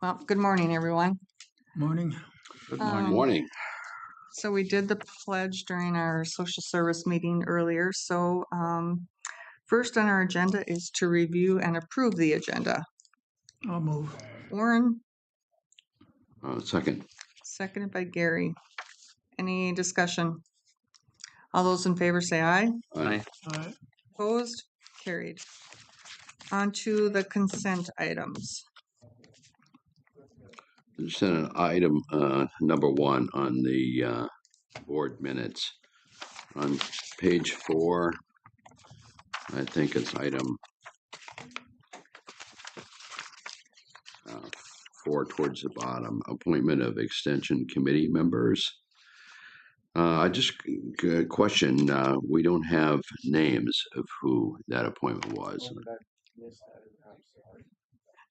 Well, good morning, everyone. Morning. Good morning. Morning. So we did the pledge during our social service meeting earlier. So first on our agenda is to review and approve the agenda. I'll move. Warren, Second. seconded by Gary. Any discussion? All those in favor say aye. Aye. Aye. Opposed? Carried. On to the consent items. Just an item number 1 on the board minutes. On page 4, I think it's item 4 towards the bottom, appointment of extension committee members. I just question, we don't have names of who that appointment was.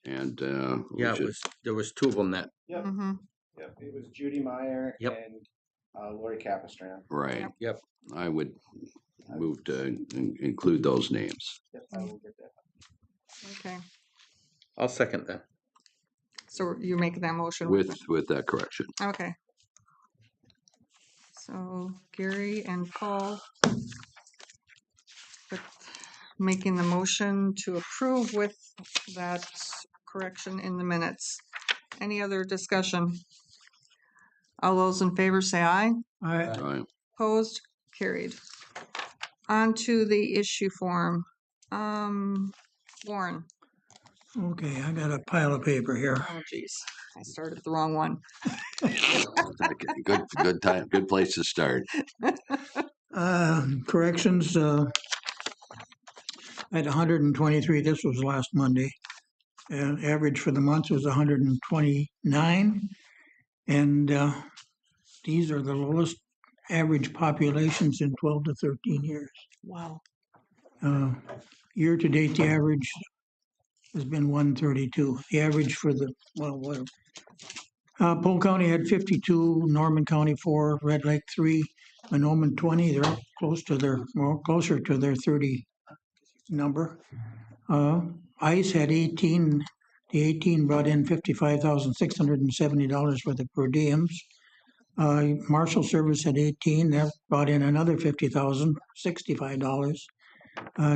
And Yeah, there was 2 of them that. Yep. Mm-hmm. Yep. It was Judy Meyer Yep. and Lori Capistran. right. Yep. I would move to include those names. Yep. I will get that. Okay. I'll second that. So you make that motion With that correction. Okay. So Gary and Paul making the motion to approve with that correction in the minutes. Any other discussion? All those in favor say aye. Aye. Right. Opposed? Carried. On to the issue form. Warren. Okay, I got a pile of paper here. Oh, geez. I started the wrong one. Good time. Good place to start. Corrections, at 123, this was last Monday. And average for the month was 129. And these are the lowest average populations in 12 to 13 years. Wow. Year to date, the average has been 132. The average for the, well, whatever. Polk County had 52, Norman County 4, Red Lake 3, Mahnomen 20. They're closer to their 30 number. ICE had 18. The 18 brought in $55,670 for the per diems. Marshal Service had 18. That brought in another $50,065.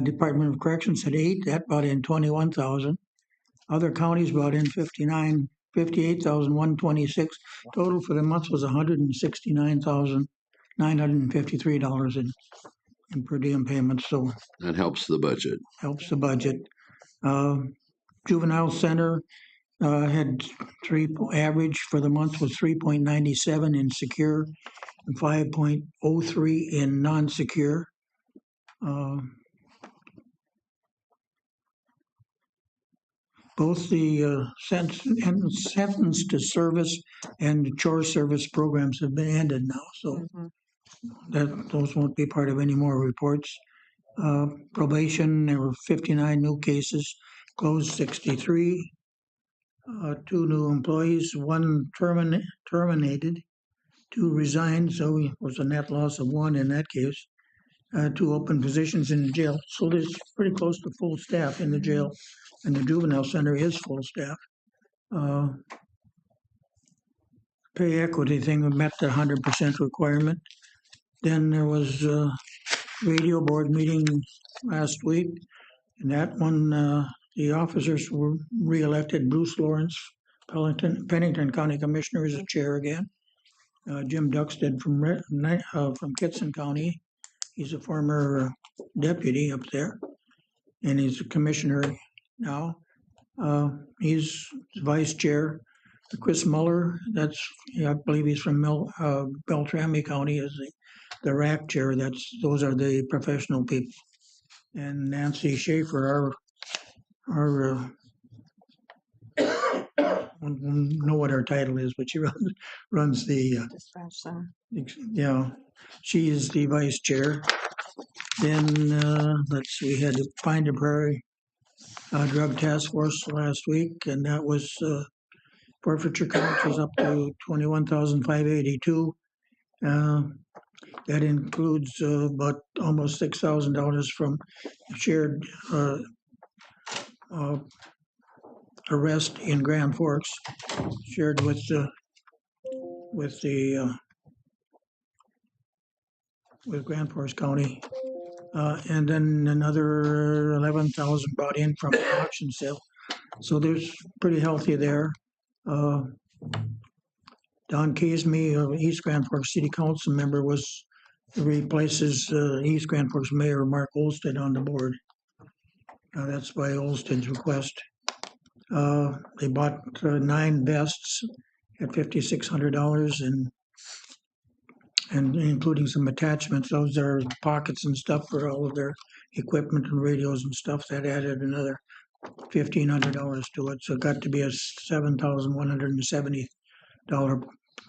Department of Corrections had 8. That brought in $21,000. Other counties brought in 58,126. Total for the month was $169,953 in per diem payments. So That helps the budget. helps the budget. Juvenile Center had average for the month was 3.97 in secure and 5.03 in non-secure. Both the sentence to service and chore service programs have been ended now, so those won't be part of any more reports. Probation, there were 59 new cases, closed 63. 2 new employees, 1 terminated, 2 resigned, so it was a net loss of 1 in that case. 2 open positions in the jail, so there's pretty close to full staff in the jail, and the juvenile center is full staff. Pay equity thing met the 100% requirement. Then there was a radio board meeting last week, and that one, the officers were reelected. Bruce Lawrence, Pennington County Commissioner, is a chair again. Jim Duxted from Kitson County, he's a former deputy up there, and he's a commissioner now. He's vice chair. Chris Muller, I believe he's from Beltrami County, is the RAC chair. Those are the professional people. And Nancy Schaefer, our I don't know what her title is, but she runs the Dispatch center. She is the vice chair. Then we had the Pine to Prairie Drug Task Force last week, and that was forfeiture count was up to 21,582. That includes about almost $6,000 from shared arrest in Grand Forks, shared with Grand Forks County. And then another 11,000 brought in from the auction sale. So there's pretty healthy there. Don Casey, East Grand Forks City Council member, replaces East Grand Forks Mayor Mark Olsted on the board. That's by Olsted's request. They bought 9 vests at $5,600 and including some attachments. Those are pockets and stuff for all of their equipment and radios and stuff. That added another $1,500 to it. So it got to be a $7,170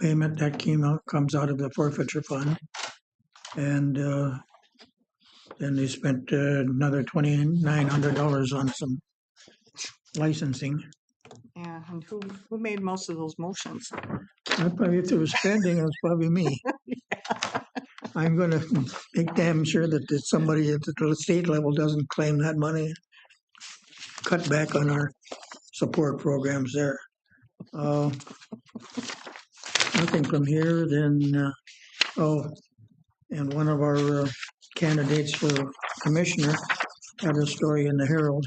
payment that comes out of the forfeiture fund. And then they spent another $2,900 on some licensing. Yeah, and who made most of those motions? If there was spending, it was probably me. I'm going to make damn sure that somebody at the state level doesn't claim that money. Cut back on our support programs there. Nothing from here. Then, and one of our candidates for commissioner had a story in the Herald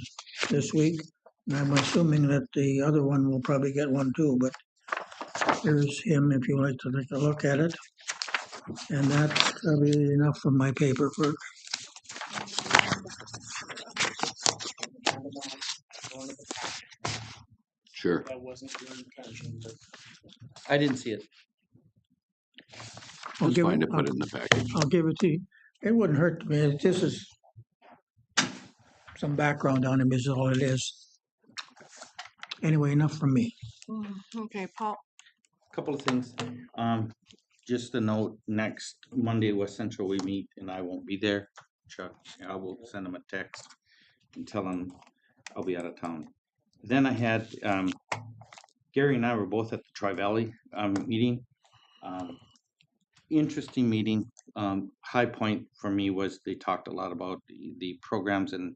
this week. And I'm assuming that the other one will probably get one too, but here's him if you like to take a look at it. And that's probably enough from my paper for. Sure. That wasn't your intention, but I didn't see it. I'll It's give fine it, to put it in the package. I'll give it to you. It wouldn't hurt me. This is some background on him is all it is. Anyway, enough from me. Okay, Paul. Couple of things. Just a note, next Monday, West Central, we meet and I won't be there. Chuck, I will send him a text and tell him I'll be out of town. Then I had, Gary and I were both at the Tri-Valley meeting. Interesting meeting. High point for me was they talked a lot about the programs and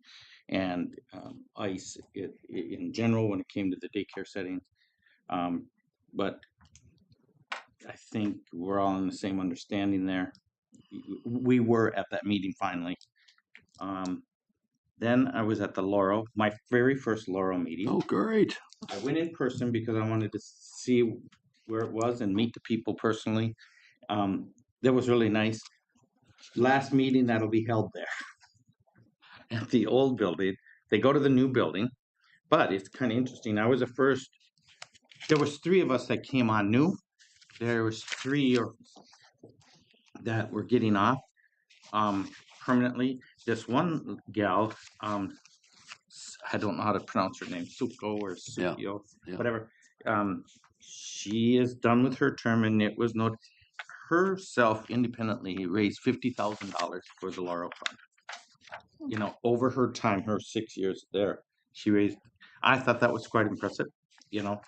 ICE in general when it came to the daycare setting. But I think we're all in the same understanding there. We were at that meeting finally. Then I was at the Laurel, my very first Laurel meeting. Oh, great. I went in person because I wanted to see where it was and meet the people personally. That was really nice. Last meeting that'll be held there at the old building. They go to the new building, but it's kind of interesting. I was the first. There was 3 of us that came on new. There was 3 that were getting off permanently. This one gal, I don't know how to pronounce her name, Suko or Sukio, whatever. She is done with her term, and it was not herself independently raised $50,000 for the Laurel Fund. You know, over her time, her 6 years there, she raised. I thought that was quite impressive. You know,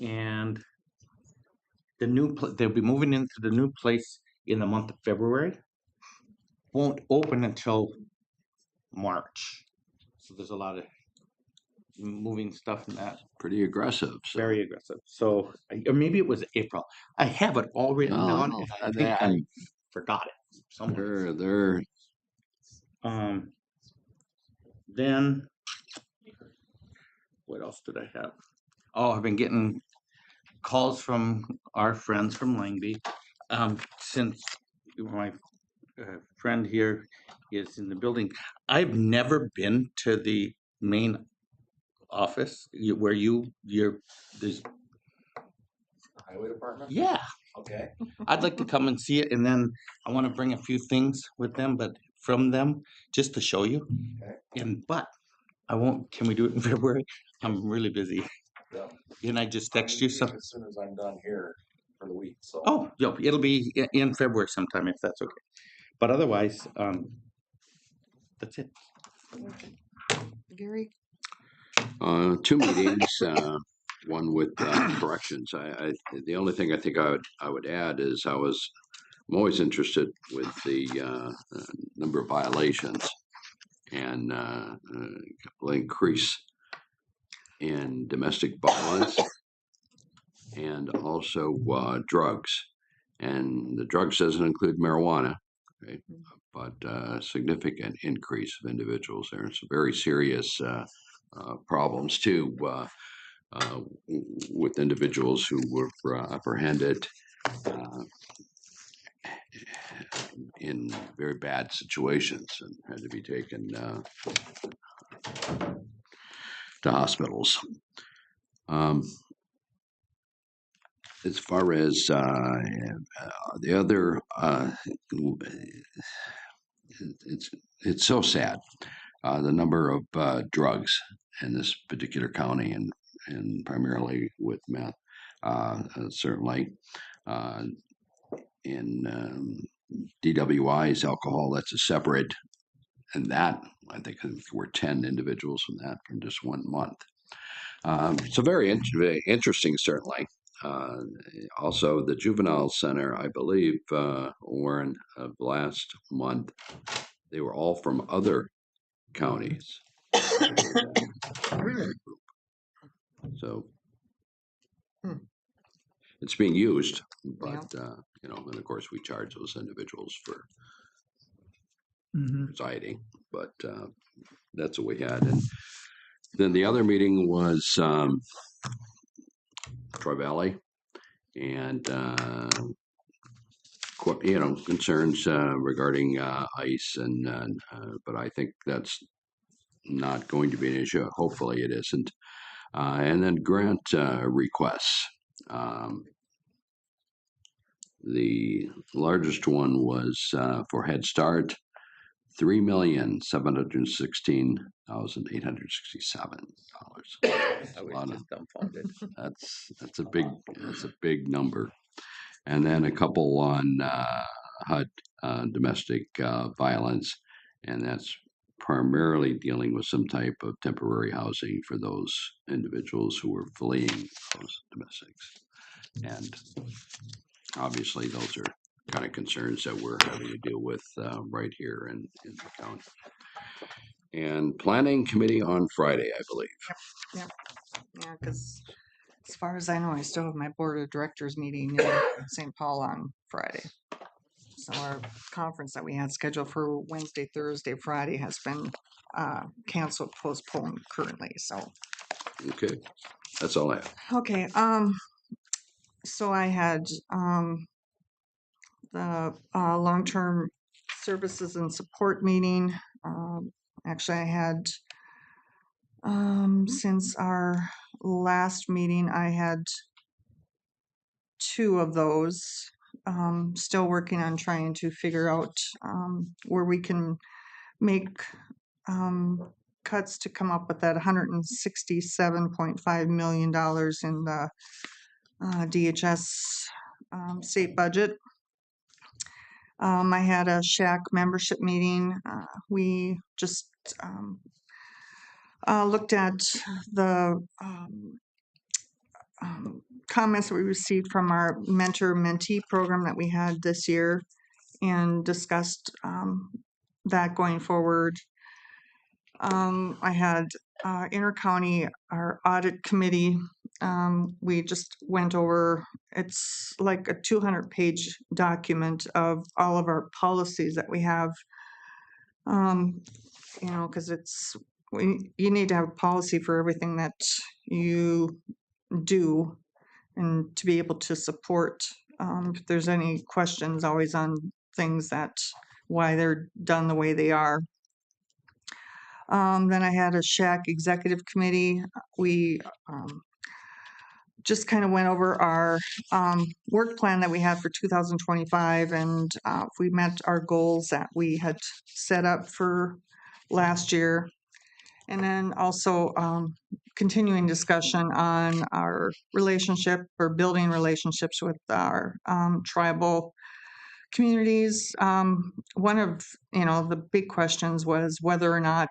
and the new they'll be moving into the new place in the month of February. Won't open until March, so there's a lot of moving stuff in that. Pretty aggressive. So. Very aggressive. So, or maybe it was April. I have it all written down. No, I think I forgot it somewhere. They're. Then, what else did I have? Oh, I've been getting calls from our friends from Langby. Since my friend here is in the building, I've never been to the main office where there's highway department? Yeah. Okay. I'd like to come and see it, and then I want to bring a few things with them, but from them, just to show you. Okay. But I won't. Can we do it in February? I'm really busy. Yeah. Can I just text you some? As soon as I'm done here for the week. So. Oh, yeah, it'll be in February sometime if that's okay. But otherwise, that's it. Gary? 2 meetings. One with corrections. The only thing I think I would add is I'm always interested with the number of violations, and increase in domestic violence and also drugs. And the drugs doesn't include marijuana, right? But significant increase of individuals there. It's very serious problems too with individuals who were apprehended in very bad situations and had to be taken to hospitals. As far as the other, it's so sad the number of drugs in this particular county and primarily with meth. Certainly, in DWI's alcohol, that's a separate, and that I think we're 10 individuals from that from just 1 month. So very interesting, certainly. Also, the juvenile center, I believe, Warren, of last month, they were all from other counties. So it's being used, but and of course, we charge those individuals for residing, but that's what we had. And then the other meeting was Troy Valley, and concerns regarding ice, and but I think that's not going to be an issue. Hopefully, it isn't. And then grant requests. The largest one was for Head Start, $3,716,867. I was just dumbfounded. That's a big number. And then a couple on HUD, domestic violence, and that's primarily dealing with some type of temporary housing for those individuals who are fleeing those domestics. And obviously, those are kind of concerns that we're having to deal with right here in the county. And planning committee on Friday, I believe. Yep. Yeah, because as far as I know, I still have my board of directors meeting in St. Paul on Friday. So our conference that we had scheduled for Wednesday, Thursday, Friday has been canceled, postponed currently. So Okay, that's all I have. okay. So I had the long-term services and support meeting. Actually, I had since our last meeting, I had 2 of those. Still working on trying to figure out where we can make cuts to come up with that $167.5 million in the DHS state budget. I had a SHAC membership meeting. We just looked at the comments that we received from our mentor-mentee program that we had this year and discussed that going forward. I had intercounty, our audit committee. We just went over, it's like a 200-page document of all of our policies that we have. Because you need to have a policy for everything that you do and to be able to support if there's any questions always on things that why they're done the way they are. Then I had a SHAC executive committee. We just kind of went over our work plan that we had for 2025 and if we met our goals that we had set up for last year. And then also continuing discussion on our relationship or building relationships with our tribal communities. One of the big questions was whether or not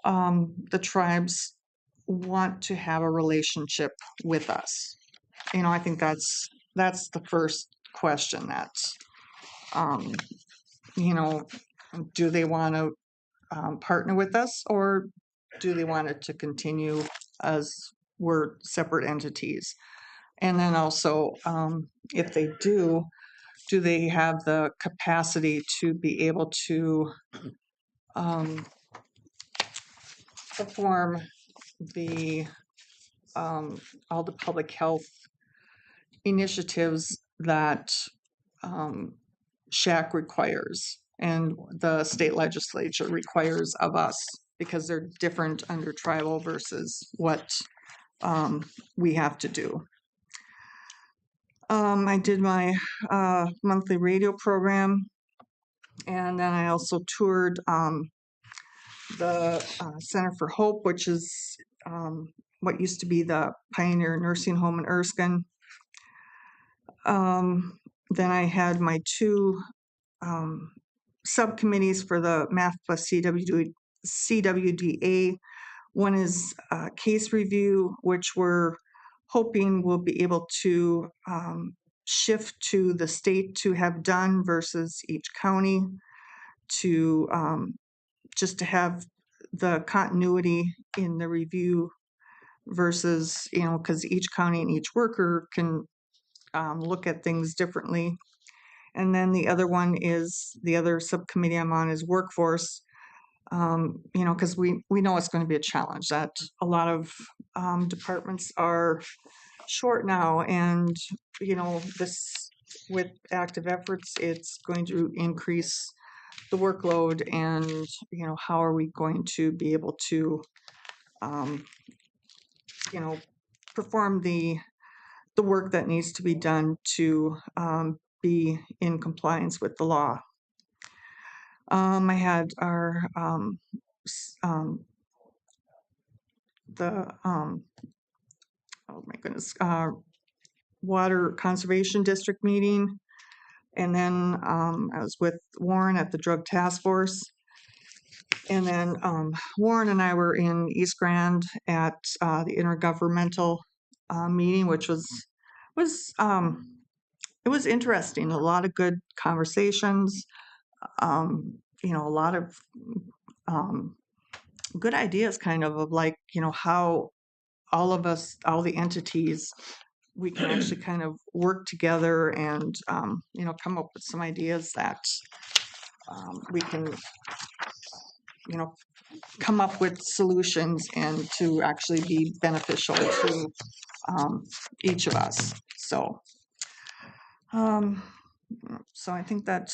the tribes want to have a relationship with us. I think that's the first question. That do they want to partner with us, or do they want it to continue as we're separate entities? And then also, if they do they have the capacity to be able to perform the all the public health initiatives that SHAC requires and the state legislature requires of us, because they're different under tribal versus what we have to do. I did my monthly radio program, and then I also toured the Center for Hope, which is what used to be the Pioneer Nursing Home in Erskine. Then I had my two subcommittees for the Math Plus CWDA. One is case review, which we're hoping we'll be able to shift to the state to have done versus each county, to just to have the continuity in the review versus, because each county and each worker can look at things differently. And then the other one is, the other subcommittee I'm on is workforce, because we know it's going to be a challenge, that a lot of departments are short now, and this, with active efforts, it's going to increase the workload, and how are we going to be able to perform the work that needs to be done to be in compliance with the law. I had our oh my goodness, water conservation district meeting, and then I was with Warren at the drug task force, and then Warren and I were in East Grand at the intergovernmental meeting, which was it was interesting. A lot of good conversations, a lot of good ideas, kind of like, how all of us, all the entities, we can actually kind of work together and, come up with some ideas that we can, come up with solutions and to actually be beneficial to each of us. So I think that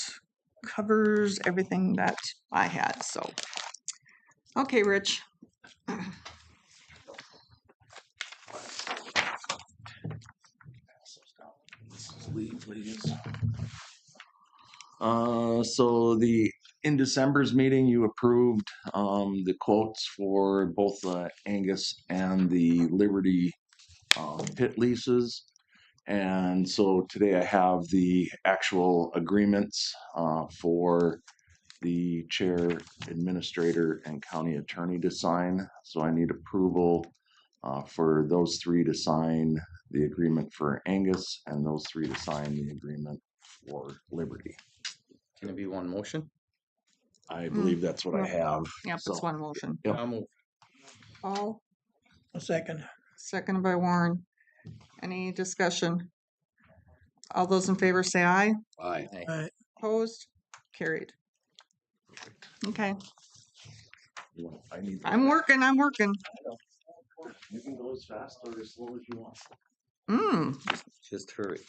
covers everything that I had. So, okay, Rich. Please. So in December's meeting, you approved the quotes for both the Angus and the Liberty pit leases. And so today I have the actual agreements for the chair, administrator, and county attorney to sign. So I need approval for those three to sign the agreement for Angus and those three to sign the agreement for Liberty. Can it be one motion? I believe that's what I have. Yep, So, it's one motion. Yep. I'll move. Paul, A second. seconded by Warren. Any discussion? All those in favor say aye. Aye. Opposed? Carried. Okay. I need. I'm working. You can go as fast or as slow as you want. Just hurry.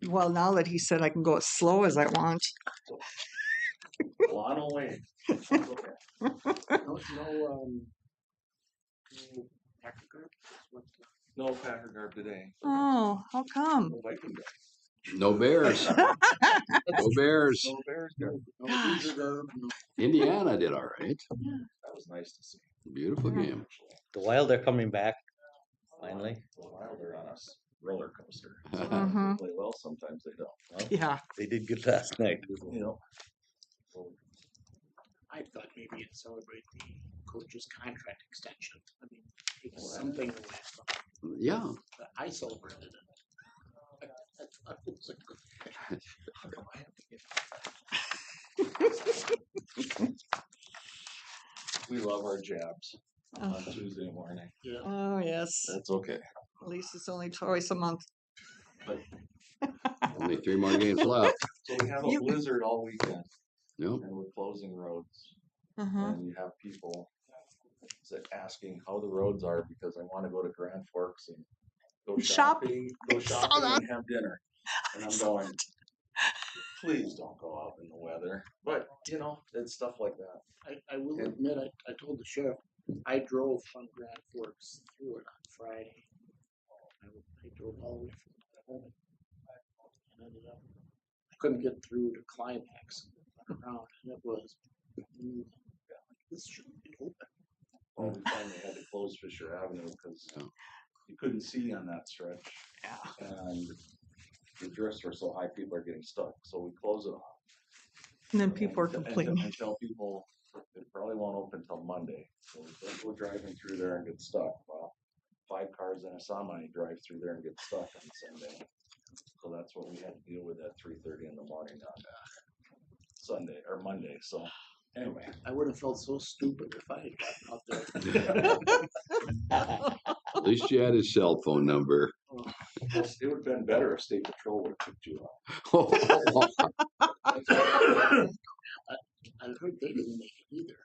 Well, now that he said I can go as slow as I want. Well, I don't wait. No Packer Guard today. Oh, how come? No Viking Guard. No Bears. No Bears. No Bears Guard. No Gosh. Beaver Guard. No. Indiana did all right. That was nice to see. Beautiful game. The Wild are coming back, finally. The Wild are on a roller coaster. Mhm. They play well, sometimes they don't. Well, Yeah. they did good last night. You know. I thought maybe you'd celebrate the coach's contract extension. I mean, it's something Yeah. that I celebrated it. I thought it was a good. How come I have to get love our jabs Oh. on Tuesday morning. Yeah. Oh, yes. That's okay. At least it's only twice a month. Only 3 more games left. So we have a You- blizzard all weekend Yep. and we're closing roads. Uh-huh. And you have people asking how the roads are because I want to go to Grand Forks and go Shop. shopping, I saw that. and have dinner. And I'm going, please don't go out in the weather. But, you know, it's stuff like that. I will Yeah. admit, I told the sheriff, I drove from Grand Forks through it on Friday. I drove all the way from home. And ended up, I couldn't get through to Climax around, and it was, this shouldn't be open. Well, we finally had to close Fisher Avenue because Yeah. you couldn't see on that stretch. Yeah. And the drifts were so high, people are getting stuck. So we close it off. And then people are And complaining. tell people it probably won't open until Monday. So don't go driving through there and get stuck. Well, 5 cars and a semi drive through there and get stuck on Sunday. So that's what we had to deal with at 3:30 in the morning on Sunday or Monday. So anyway, I would have felt so stupid if I had gotten out there. At least you had his cell phone number. it would have been better if State Patrol would have picked you up. I heard they didn't make it either.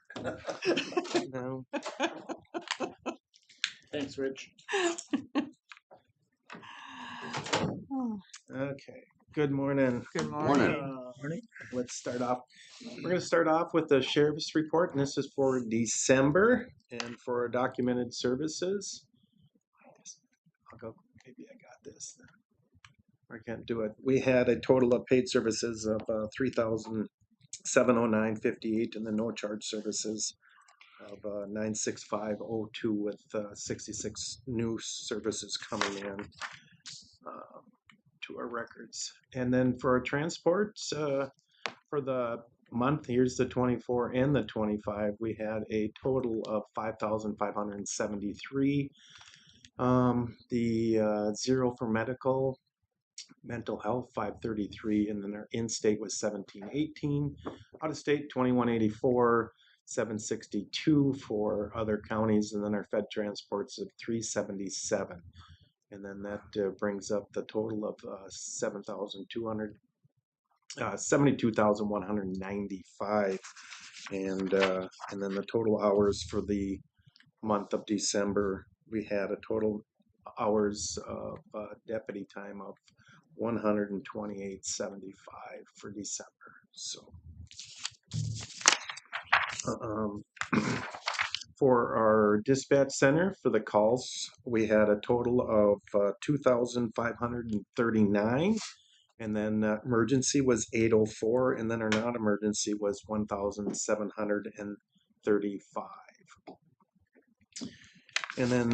No. Thanks, Rich. Oh, Okay. Good morning. good Morning. morning. Let's start off. We're going to start off with the sheriff's report, and this is for December and for documented services. I'll go. Maybe I got this. I can't do it. We had a total of paid services of 3,709.58, and the no charge services of 965.02, with 66 new services coming in to our records. And then for our transports, for the month, here's the 24 and the 25, we had a total of 5,573. The zero for mental health 533, and then our in-state was 1718, out of state 2184, 762 for other counties, and then our fed transports of 377. And then that brings up the total of 72,195, and then the total hours for the month of December, we had a total hours of deputy time of 128.75 for December. So for our dispatch center, for the calls, we had a total of 2,539, and then emergency was 804, and then our non-emergency was 1,735. And then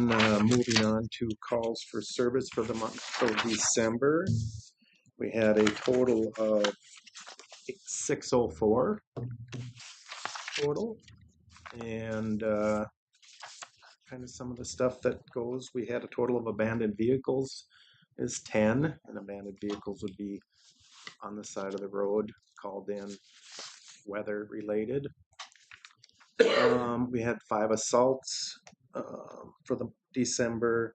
moving on to calls for service for the month of December, we had a total of 604 total, and kind of some of the stuff that goes. We had a total of abandoned vehicles is 10, and abandoned vehicles would be on the side of the road, called in, weather related. We had 5 assaults for the December,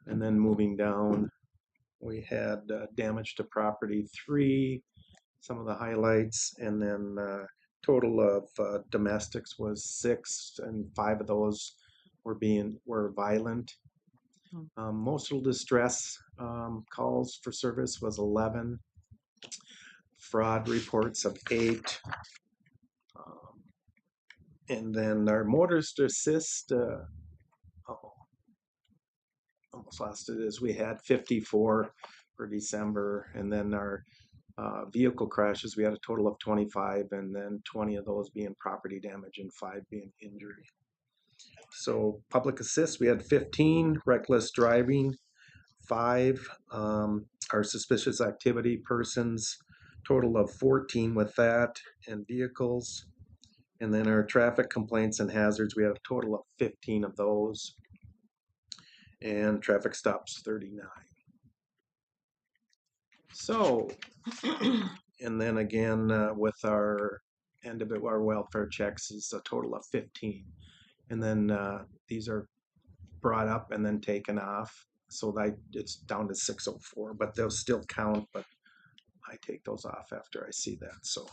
and then moving down, we had damage to property 3, some of the highlights, and then total of domestics was 6, and 5 of those were violent. Emotional distress calls for service was 11. Fraud reports of 8. And then our motorist assist, almost lost it, is we had 54 for December, and then our vehicle crashes, we had a total of 25, and then 20 of those being property damage and 5 being injury. So public assist, we had 15, reckless driving 5, our suspicious activity persons, total of 14 with that, and vehicles. And then our traffic complaints and hazards, we had a total of 15 of those, and traffic stops 39. So, and then again, with our end of it, our welfare checks is a total of 15. And then these are brought up and then taken off. So that it's down to 604, but they'll still count, but I take those off after I see that. So,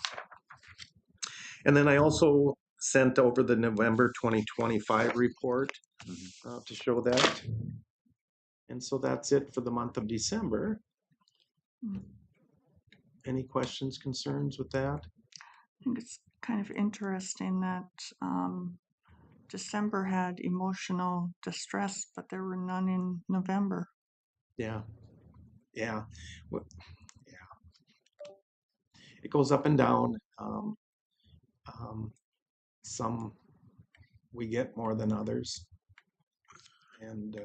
and then I also sent over the November 2025 report to show that. And so that's it for the month of December. Any questions, concerns with that? I think it's kind of interesting that December had emotional distress, but there were none in November. Yeah. Yeah. It goes up and down. Some we get more than others, and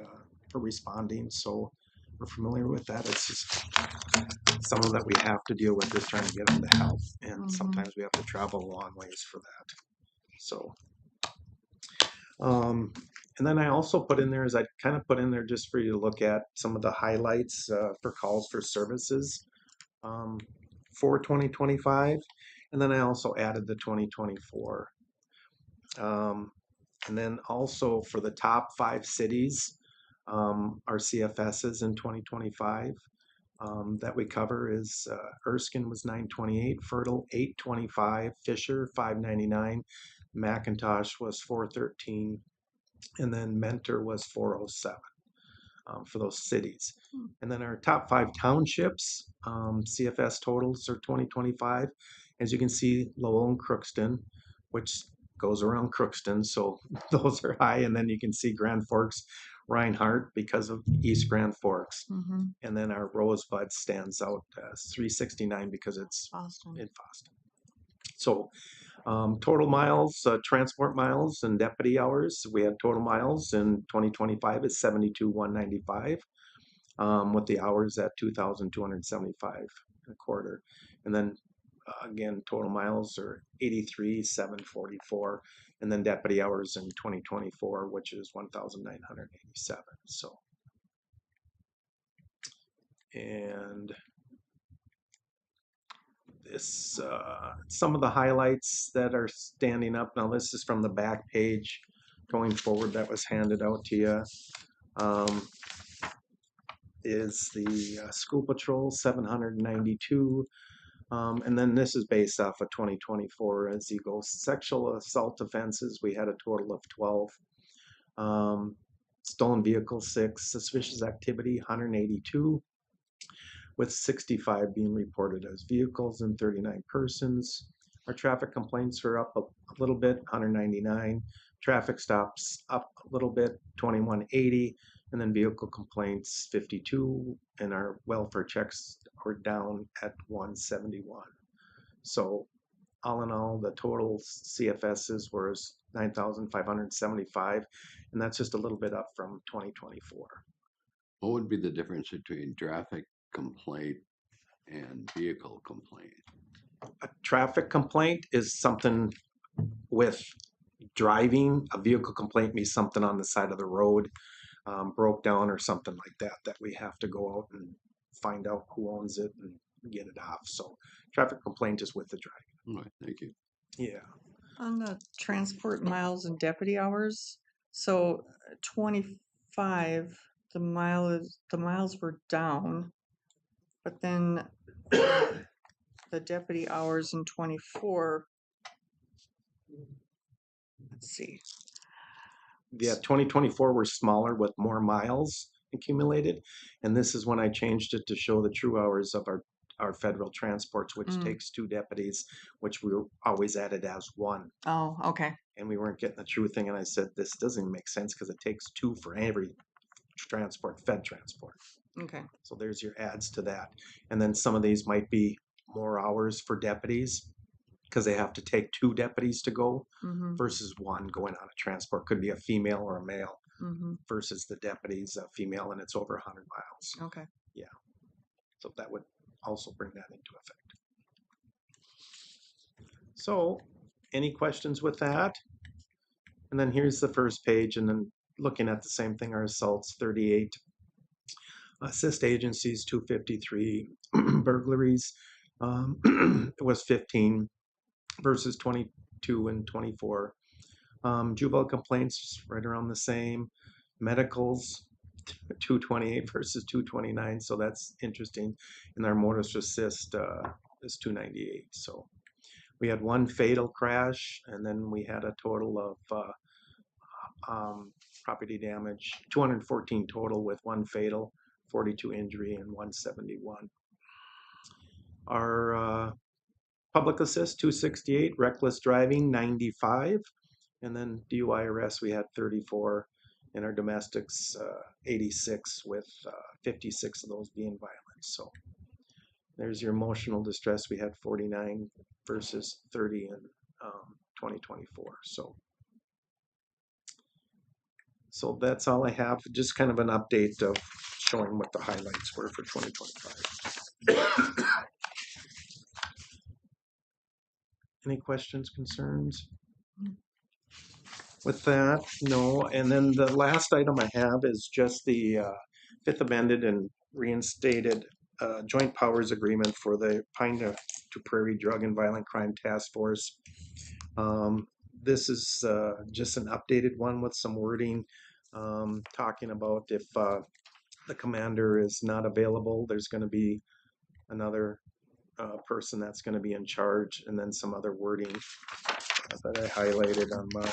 for responding. So we're familiar with that. It's just some that we have to deal with is trying to get them the help, and sometimes we have to travel a long ways for that. So, and then I also put in there, I kind of put in there just for you to look at some of the highlights for calls for services for 2025. And then I also added the 2024. And then also for the top 5 cities, our CFSs in 2025 that we cover is Erskine was 928, Fertile 825, Fisher 599, McIntosh was 413, and then Mentor was 407 for those cities. And then our top 5 townships, CFS totals are 2025. As you can see, Lowell and Crookston, which goes around Crookston, so those are high. And then you can see Grand Forks, Reinhardt because of East Grand Forks. And then our Rosebud stands out 369 because it's Boston. in Boston. So total miles, transport miles and deputy hours, we had total miles in 2025 is 72,195 with the hours at 2,275 a quarter. And then again, total miles are 83,744, and then deputy hours in 2024, which is 1,987. So, and this, some of the highlights that are standing up. Now, this is from the back page going forward that was handed out to you. Is the school patrol 792. And then this is based off of 2024 as you go. Sexual assault offenses, we had a total of 12. Stolen vehicle 6, suspicious activity 182, with 65 being reported as vehicles and 39 persons. Our traffic complaints are up a little bit, 199. Traffic stops up a little bit, 2180. And then vehicle complaints 52, and our welfare checks are down at 171. So all in all, the total CFSs was 9,575, and that's just a little bit up from 2024. What would be the difference between traffic complaint and vehicle complaint? A traffic complaint is something with driving. A vehicle complaint means something on the side of the road, broke down or something like that, that we have to go out and find out who owns it and get it off. So traffic complaint is with the driving. All right, thank you. Yeah. On the transport miles and deputy hours, so 25, the miles were down, but then the deputy hours in 24, let's see. Yeah, 2024 were smaller with more miles accumulated. And this is when I changed it to show the true hours of our federal transports, which takes 2 deputies, which we were always added as 1. Oh, okay. And we weren't getting the true thing. And I said, this doesn't make sense because it takes 2 for every transport, fed transport. Okay. So there's your adds to that. And then some of these might be more hours for deputies because they have to take 2 deputies to go versus 1 going on a transport. Could be a female or a male versus the deputies, a female, and it's over 100 miles. Okay. Yeah. So that would also bring that into effect. So any questions with that? And then here's the first page, and then looking at the same thing, our assaults 38, assist agencies 253, burglaries it was 15 versus 22 and 24. Juvenile complaints right around the same. Medicals, 228 versus 229, so that's interesting. And our motorist assist is 298. So we had one fatal crash, and then we had a total of property damage, 214 total with one fatal, 42 injury, and 171. Our public assist 268, reckless driving 95, and then DUI arrests we had 34, and our domestics 86, with 56 of those being violent. So there's your emotional distress. We had 49 versus 30 in 2024. So that's all I have. Just kind of an update of showing what the highlights were for 2025. Any questions, concerns? With that, no. And then the last item I have is just the fifth amended and reinstated joint powers agreement for the Pine to Prairie Drug and Violent Crime Task Force. This is just an updated one with some wording talking about if the commander is not available, there's going to be another person that's going to be in charge, and then some other wording that I highlighted on my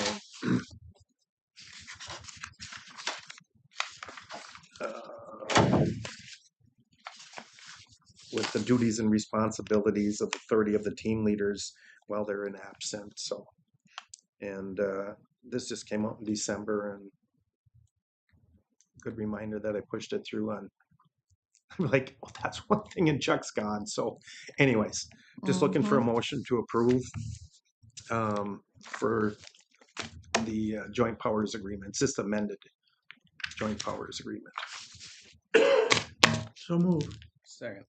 with the duties and responsibilities of the 30 of the team leaders while they're in absent. So, and this just came out in December, and good reminder that I pushed it through on. I'm like, well, that's one thing, and Chuck's gone. So, anyways, just looking for a motion to approve for the joint powers agreement. It's just amended joint powers agreement. So move. Second.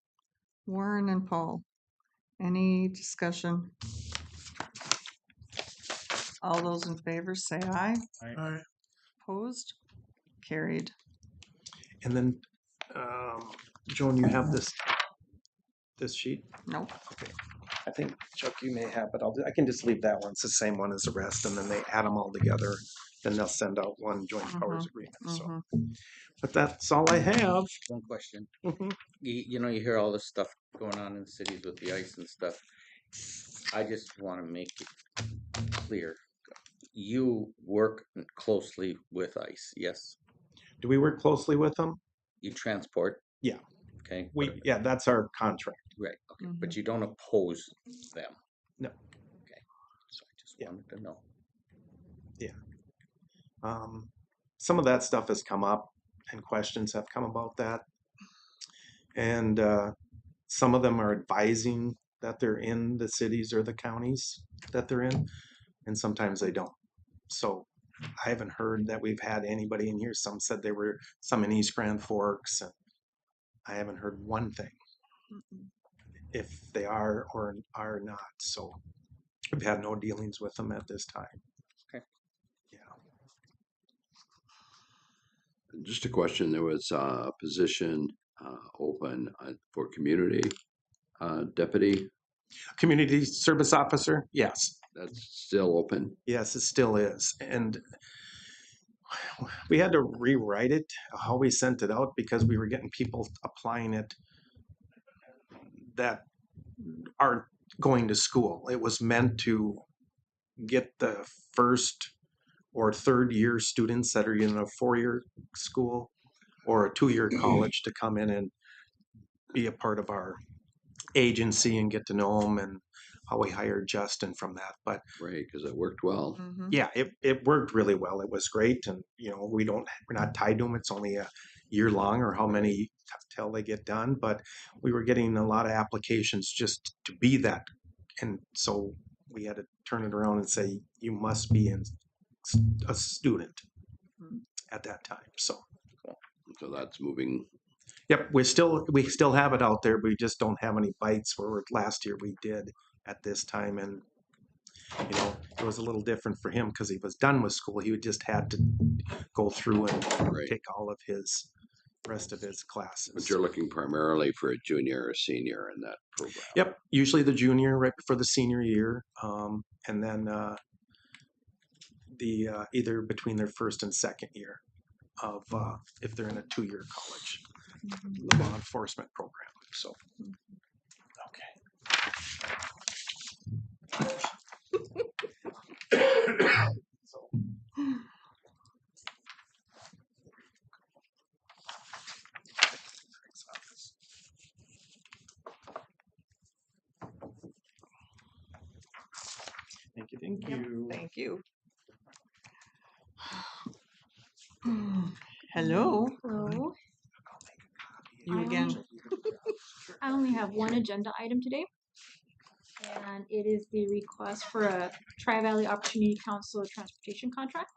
Warren and Paul, any discussion? All those in favor say aye. Aye. Opposed? Carried. And then, Joan, you have this sheet? Nope. Okay. I think, Chuck, you may have, but I can just leave that one. It's the same one as the rest, and then they add them all together. Then they'll send out one joint powers agreement. So, but that's all I have. One question. Mhm. You know, you hear all this stuff going on in the cities with the ice and stuff. I just want to make it clear. You work closely with ICE, yes? Do we work closely with them? You transport? Yeah. Okay. Yeah, that's our contract. Right. Okay. But you don't oppose them. No. Okay. So I just Yeah. wanted to know. Some of that stuff has come up, and questions have come about that. And some of them are advising that they're in the cities or the counties that they're in, and sometimes they don't. So I haven't heard that we've had anybody in here. Some said they were some in East Grand Forks, and I haven't heard one thing if they are or are not. So we've had no dealings with them at this time. Okay. Yeah. Just a question, there was a position open for community deputy. Community service officer, yes. That's still open? Yes, it still is. And we had to rewrite it, how we sent it out, because we were getting people applying it that aren't going to school. It was meant to get the first or third year students that are in a 4-year school or a 2-year college to come in and be a part of our agency and get to know them, and how we hired Justin from that. But Right, because it worked well. yeah, it worked really well. It was great. And, we're not tied to them. It's only a year long, or how many till they get done. But we were getting a lot of applications just to be that. And so we had to turn it around and say, you must be a student at that time. So that's moving. yep, we still have it out there. We just don't have any bites, where last year we did at this time. And it was a little different for him because he was done with school. He just had to go through and take all of his rest of his classes. But you're looking primarily for a junior or senior in that program. Yep, usually the junior right before the senior year, and then the either between their first and second year of if they're in a 2-year college, the law enforcement program. So, so thank you. Thank you. Thank you. Hello, Hello. you again. I only have one agenda item today. And it is the request for a Tri-Valley Opportunity Council transportation contract.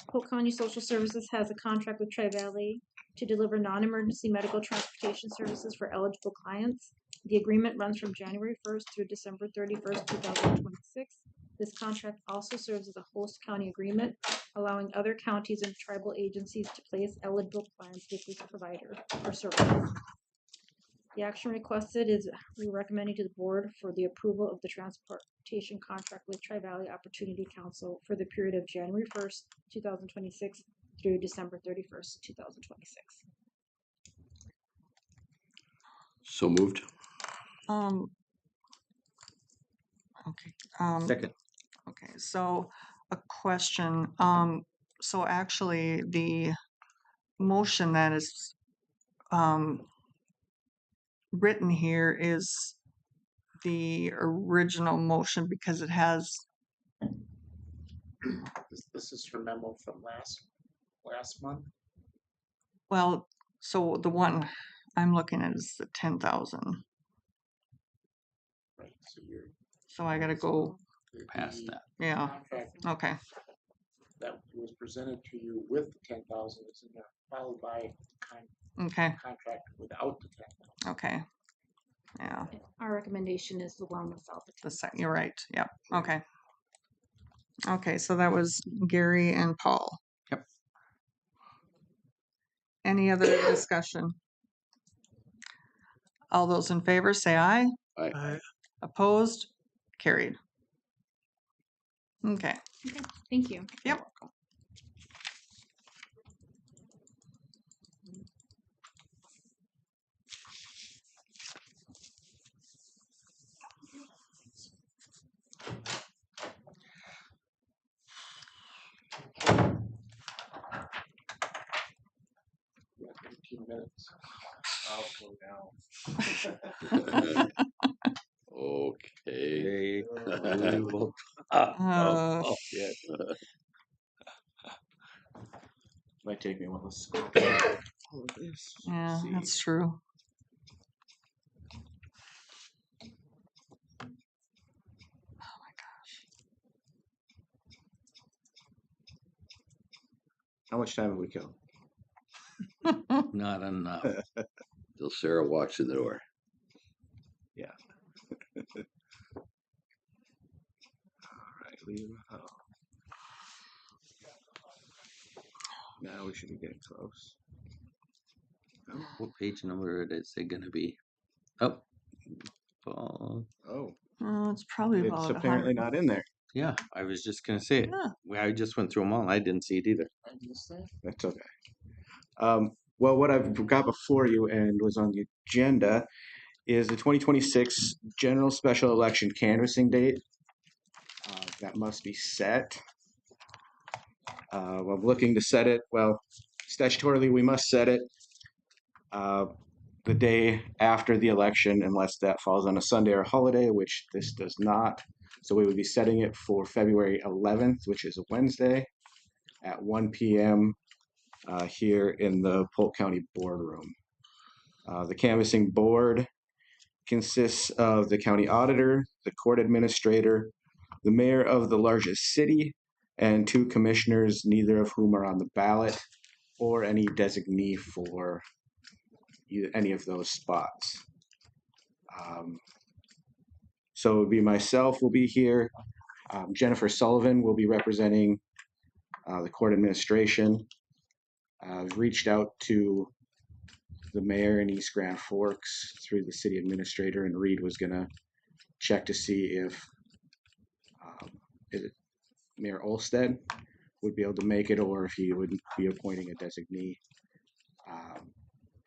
Polk County Social Services has a contract with Tri-Valley to deliver non-emergency medical transportation services for eligible clients. The agreement runs from January 1st through December 31st, 2026. This contract also serves as a host county agreement, allowing other counties and tribal agencies to place eligible clients with this provider or services. The action requested is recommending to the board for the approval of the transportation contract with Tri-Valley Opportunity Council for the period of January 1st, 2026 through December 31st, 2026. So moved. Okay. Second. Okay, so a question. So actually the motion that is written here is the original motion because it has, This is her memo from last month. well, so the one I'm looking at is the 10,000. Right, so you're. So I gotta go, Past that. yeah, Contract okay, that was presented to you with the 10,000 is in there, followed by okay, contract without the 10,000. okay. Yeah, Our recommendation is the one without the the second, you're right, yep, okay. Okay, so that was Gary and Paul. Yep. Any other discussion? All those in favor say aye. I, Opposed? Carried. Okay, Thank you. yep. You have 15 minutes. I'll go down. Okay. We will- Uh, yeah. Might take me a while. All of this. Yeah, See. that's true. How much time have we killed? Not enough. Till Sarah walks in the door. Right, leave. Now we should be getting close. What page number is it gonna be? Oh. Well, Oh, It's probably it's about apparently 100. not in there. yeah, I was just gonna say it. Yeah. I just went through them all. I didn't see it either. I missed that. That's okay. Well, what I've got before you and was on the agenda is the 2026 general special election canvassing date. That must be set. I'm looking to set it, well, statutorily, we must set it the day after the election unless that falls on a Sunday or holiday, which this does not. So we would be setting it for February 11th, which is a Wednesday at 1 p.m. Here in the Polk County boardroom. The canvassing board consists of the county auditor, the court administrator, the mayor of the largest city, and 2 commissioners, neither of whom are on the ballot, or any designee for any of those spots. So it would be myself will be here. Jennifer Sullivan will be representing the court administration. I've reached out to the mayor in East Grand Forks through the city administrator, and Reed was gonna check to see if Mayor Olsted would be able to make it, or if he would be appointing a designee.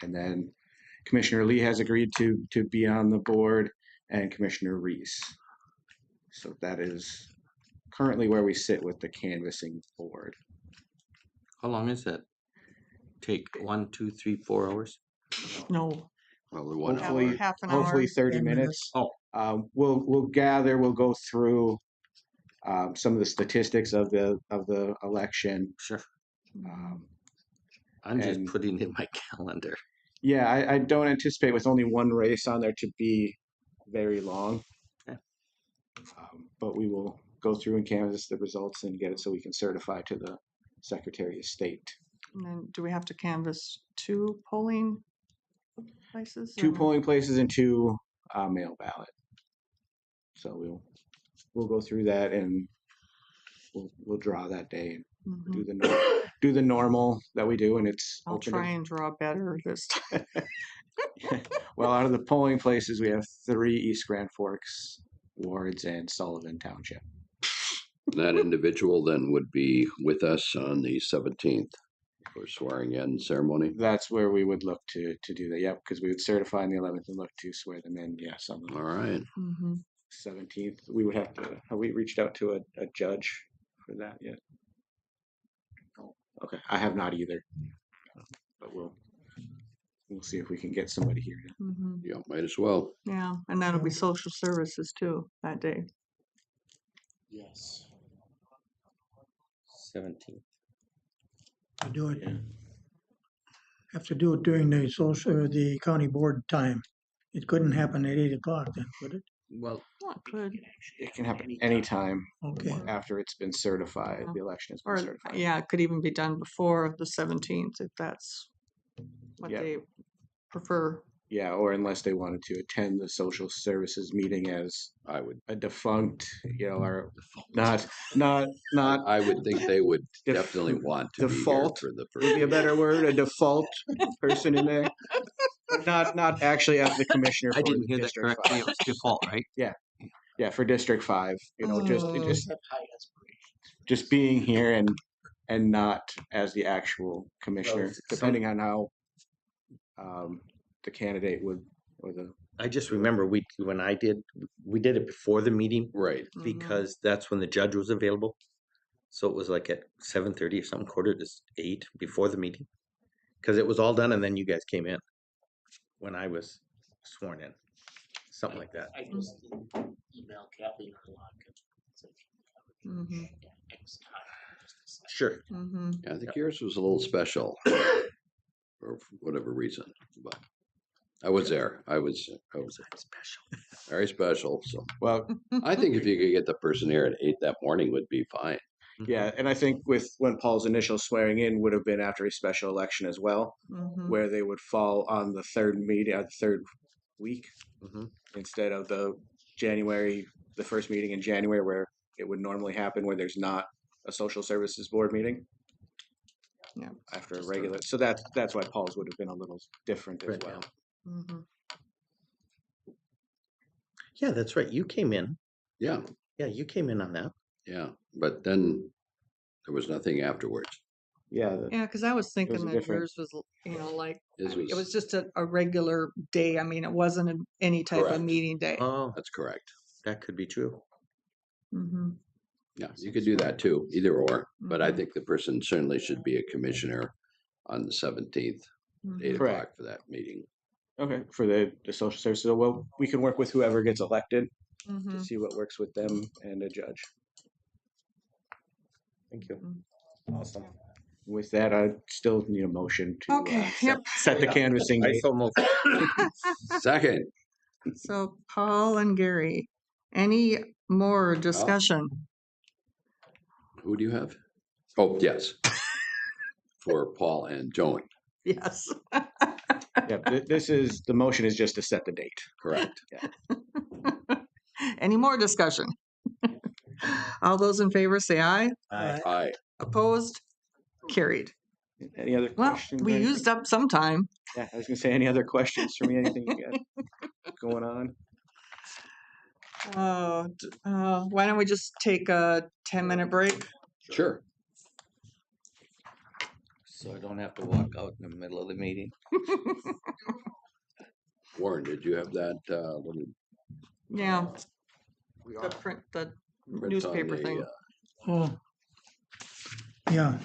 And then Commissioner Lee has agreed to be on the board, and Commissioner Reese. So that is currently where we sit with the canvassing board. How long is that? Take 1, 2, 3, 4 hours? No, Probably 1 Half- hour. Hopefully, half an hour. hopefully 30 10 minutes. Oh. We'll gather, we'll go through some of the statistics of the election. Sure. Um, I'm just And- putting in my calendar. Yeah, I don't anticipate with only one race on there to be very long. Okay. But we will go through and canvass the results and get it so we can certify to the Secretary of State. and then do we have to canvass 2 polling places? 2 or- polling places and 2 mail ballot. So we'll go through that and we'll draw that day and Mhm. do the normal that we do, and it's I'll open to- try and draw better this time. Well, out of the polling places, we have 3 East Grand Forks wards and Sullivan Township. That individual then would be with us on the 17th for swearing in ceremony. That's where we would look to do that. Yep, because we would certify on the 11th and look to swear them in. Yes, on the All right. Mhm. 17th. We would have to. Have we reached out to a judge for that yet? No. Okay, I have not either. But we'll see if we can get somebody here. Mhm. Yeah, might as well. Yeah, and that'll be social services too that day. Yes. 17. To do it, have to do it during the the county board time. It couldn't happen at 8 o'clock then, could it? Well, Well, it could. It can happen anytime Okay. after it's been certified. Yeah. The election has been Or, certified. yeah, it could even be done before the 17th if that's what Yeah. they prefer. Yeah, or unless they wanted to attend the social services meeting as I would. a defunct, or not. I would think they would Def- definitely want to default be here for the Would be a first. better word, a default person in there. But not actually as the commissioner. I for didn't hear that District correctly. 5. It was default, right? Yeah, for District 5, just Oh. just being here and not as the actual commissioner, Well, depending on how the candidate would, or the, I just remember we did it before the meeting Right. Mhm. because that's when the judge was available. So it was like at 7:30 or something, 7:45 before the meeting. Because it was all done and then you guys came in when I was sworn in. Something like that. I just email Kathleen Mhm. Sure. Mhm. Yeah, I think yours was a little special for whatever reason, but I was there. I was Special. very special. So Well, I think if you could get the person here at 8 that morning would be fine. yeah, and I think with when Paul's initial swearing in would have been after a special election as well, Mhm. where they would fall on the third meeting, the third week, Mhm. instead of the first meeting in January, where it would normally happen, where there's not a social services board meeting. Yeah. After a regular, so that's why Paul's would have been a little different as Right, well. Mhm. Yeah, that's right. You came in. Yeah, Yeah, you came in on that. yeah. But then there was nothing afterwards. Yeah, Yeah, because I was thinking a that different- yours was, like, His it was just a regular day. I mean, it wasn't any type of Correct. meeting day. Oh, That's correct. that could be true. Mhm. Yeah, you could do that too, either or. But I Mhm. think the person certainly should be a commissioner on the 17th, 8 Mhm. Correct. o'clock for that meeting. okay, for the social services, so well, we can work with whoever gets elected to Mhm. see what works with them and a judge. Thank you. Mm. Awesome. With that, I still need a motion to Okay, yep. set the canvassing I date. so moved. Second, So Paul and Gary, any more discussion? who do you have? Oh, yes. For Paul and Joan, Yes. Yeah, the motion is just to set the date. correct. Any more discussion? All those in favor say aye. Aye. Opposed? Carried. Any other Well, questions? or we anything? used up some time. Yeah, I was gonna say, any other questions for me? Anything you got going on? Why don't we just take a 10-minute break? Sure. So I don't have to walk out in the middle of the meeting. Warren, did you have that little Yeah, the print, the print on newspaper the, thing. Oh, yeah.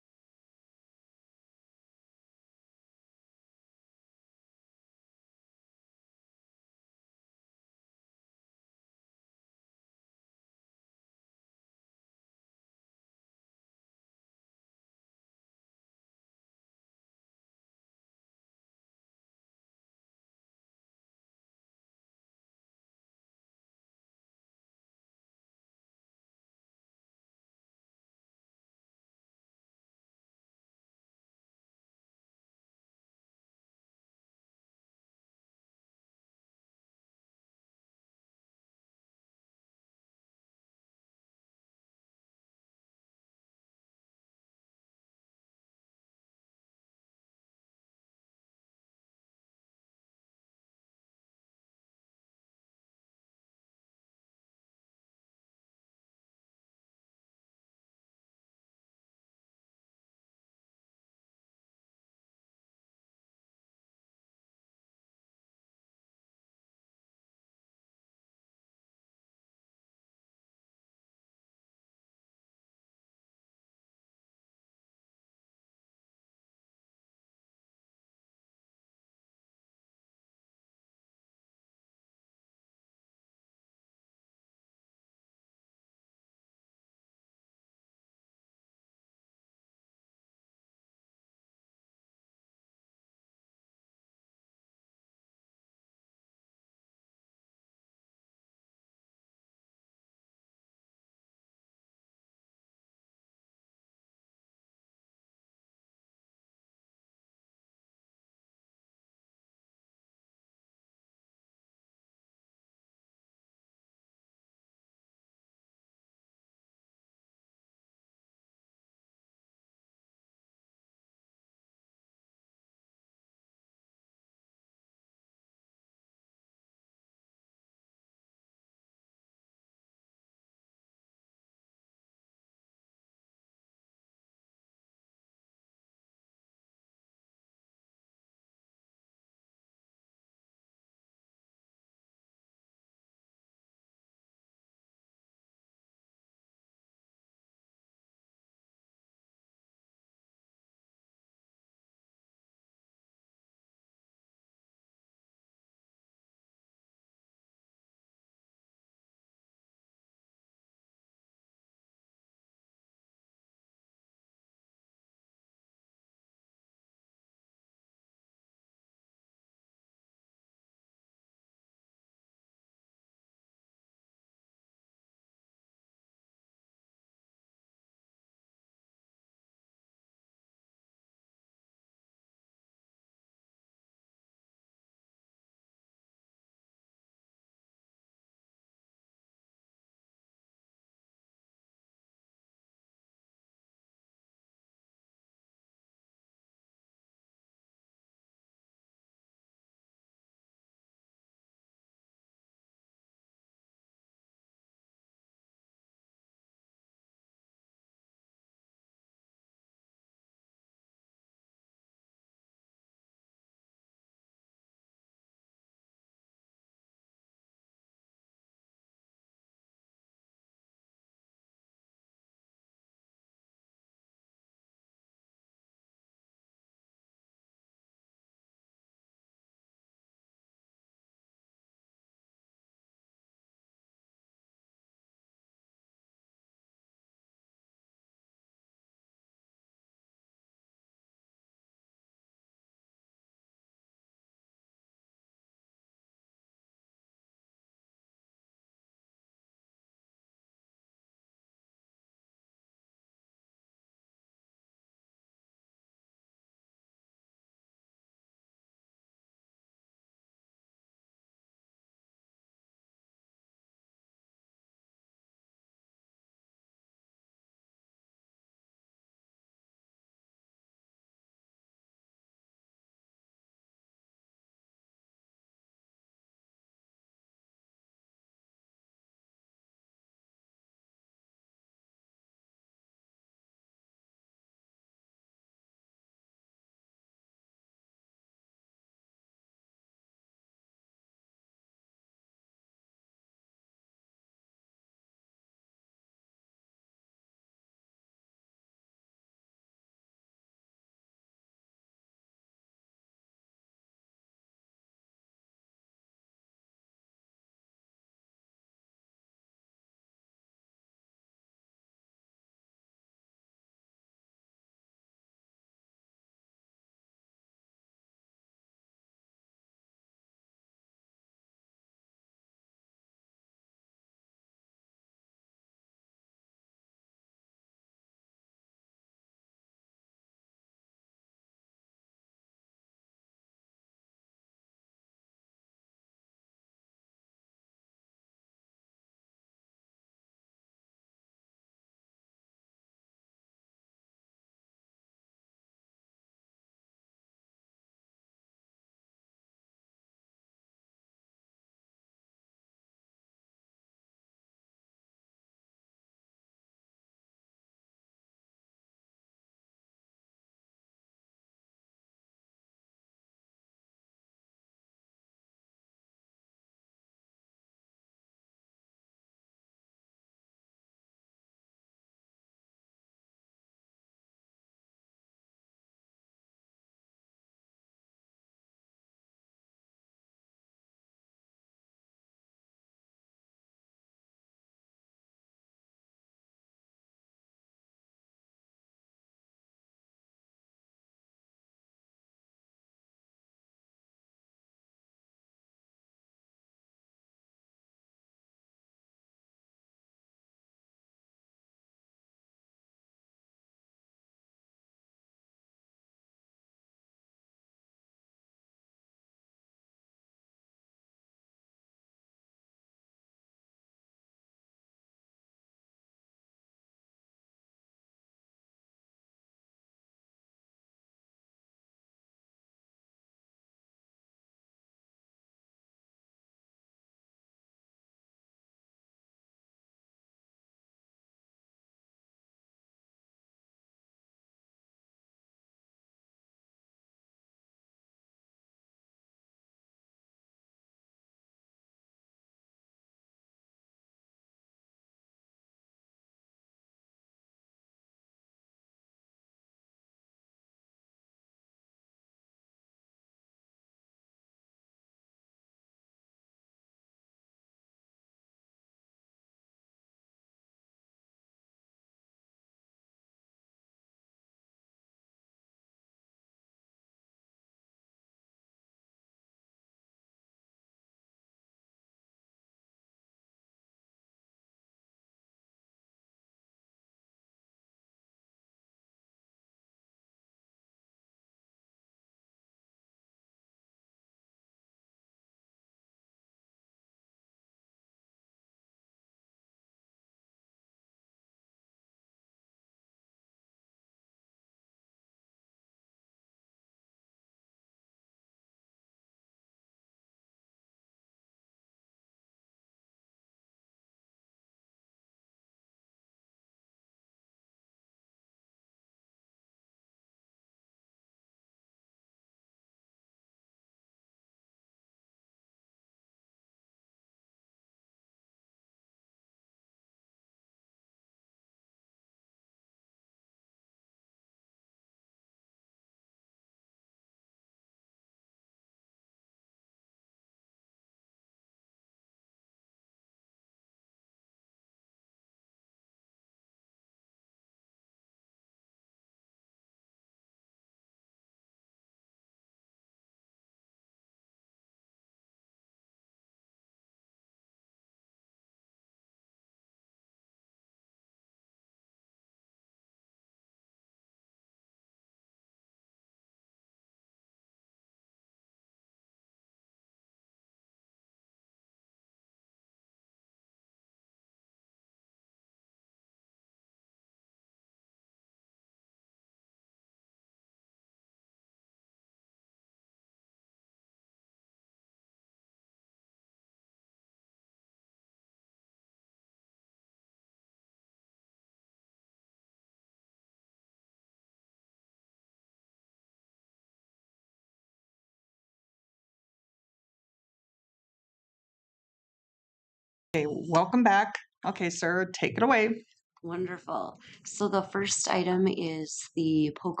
Okay, welcome back. Okay, sir, take it away. Wonderful. So the first item is the Polk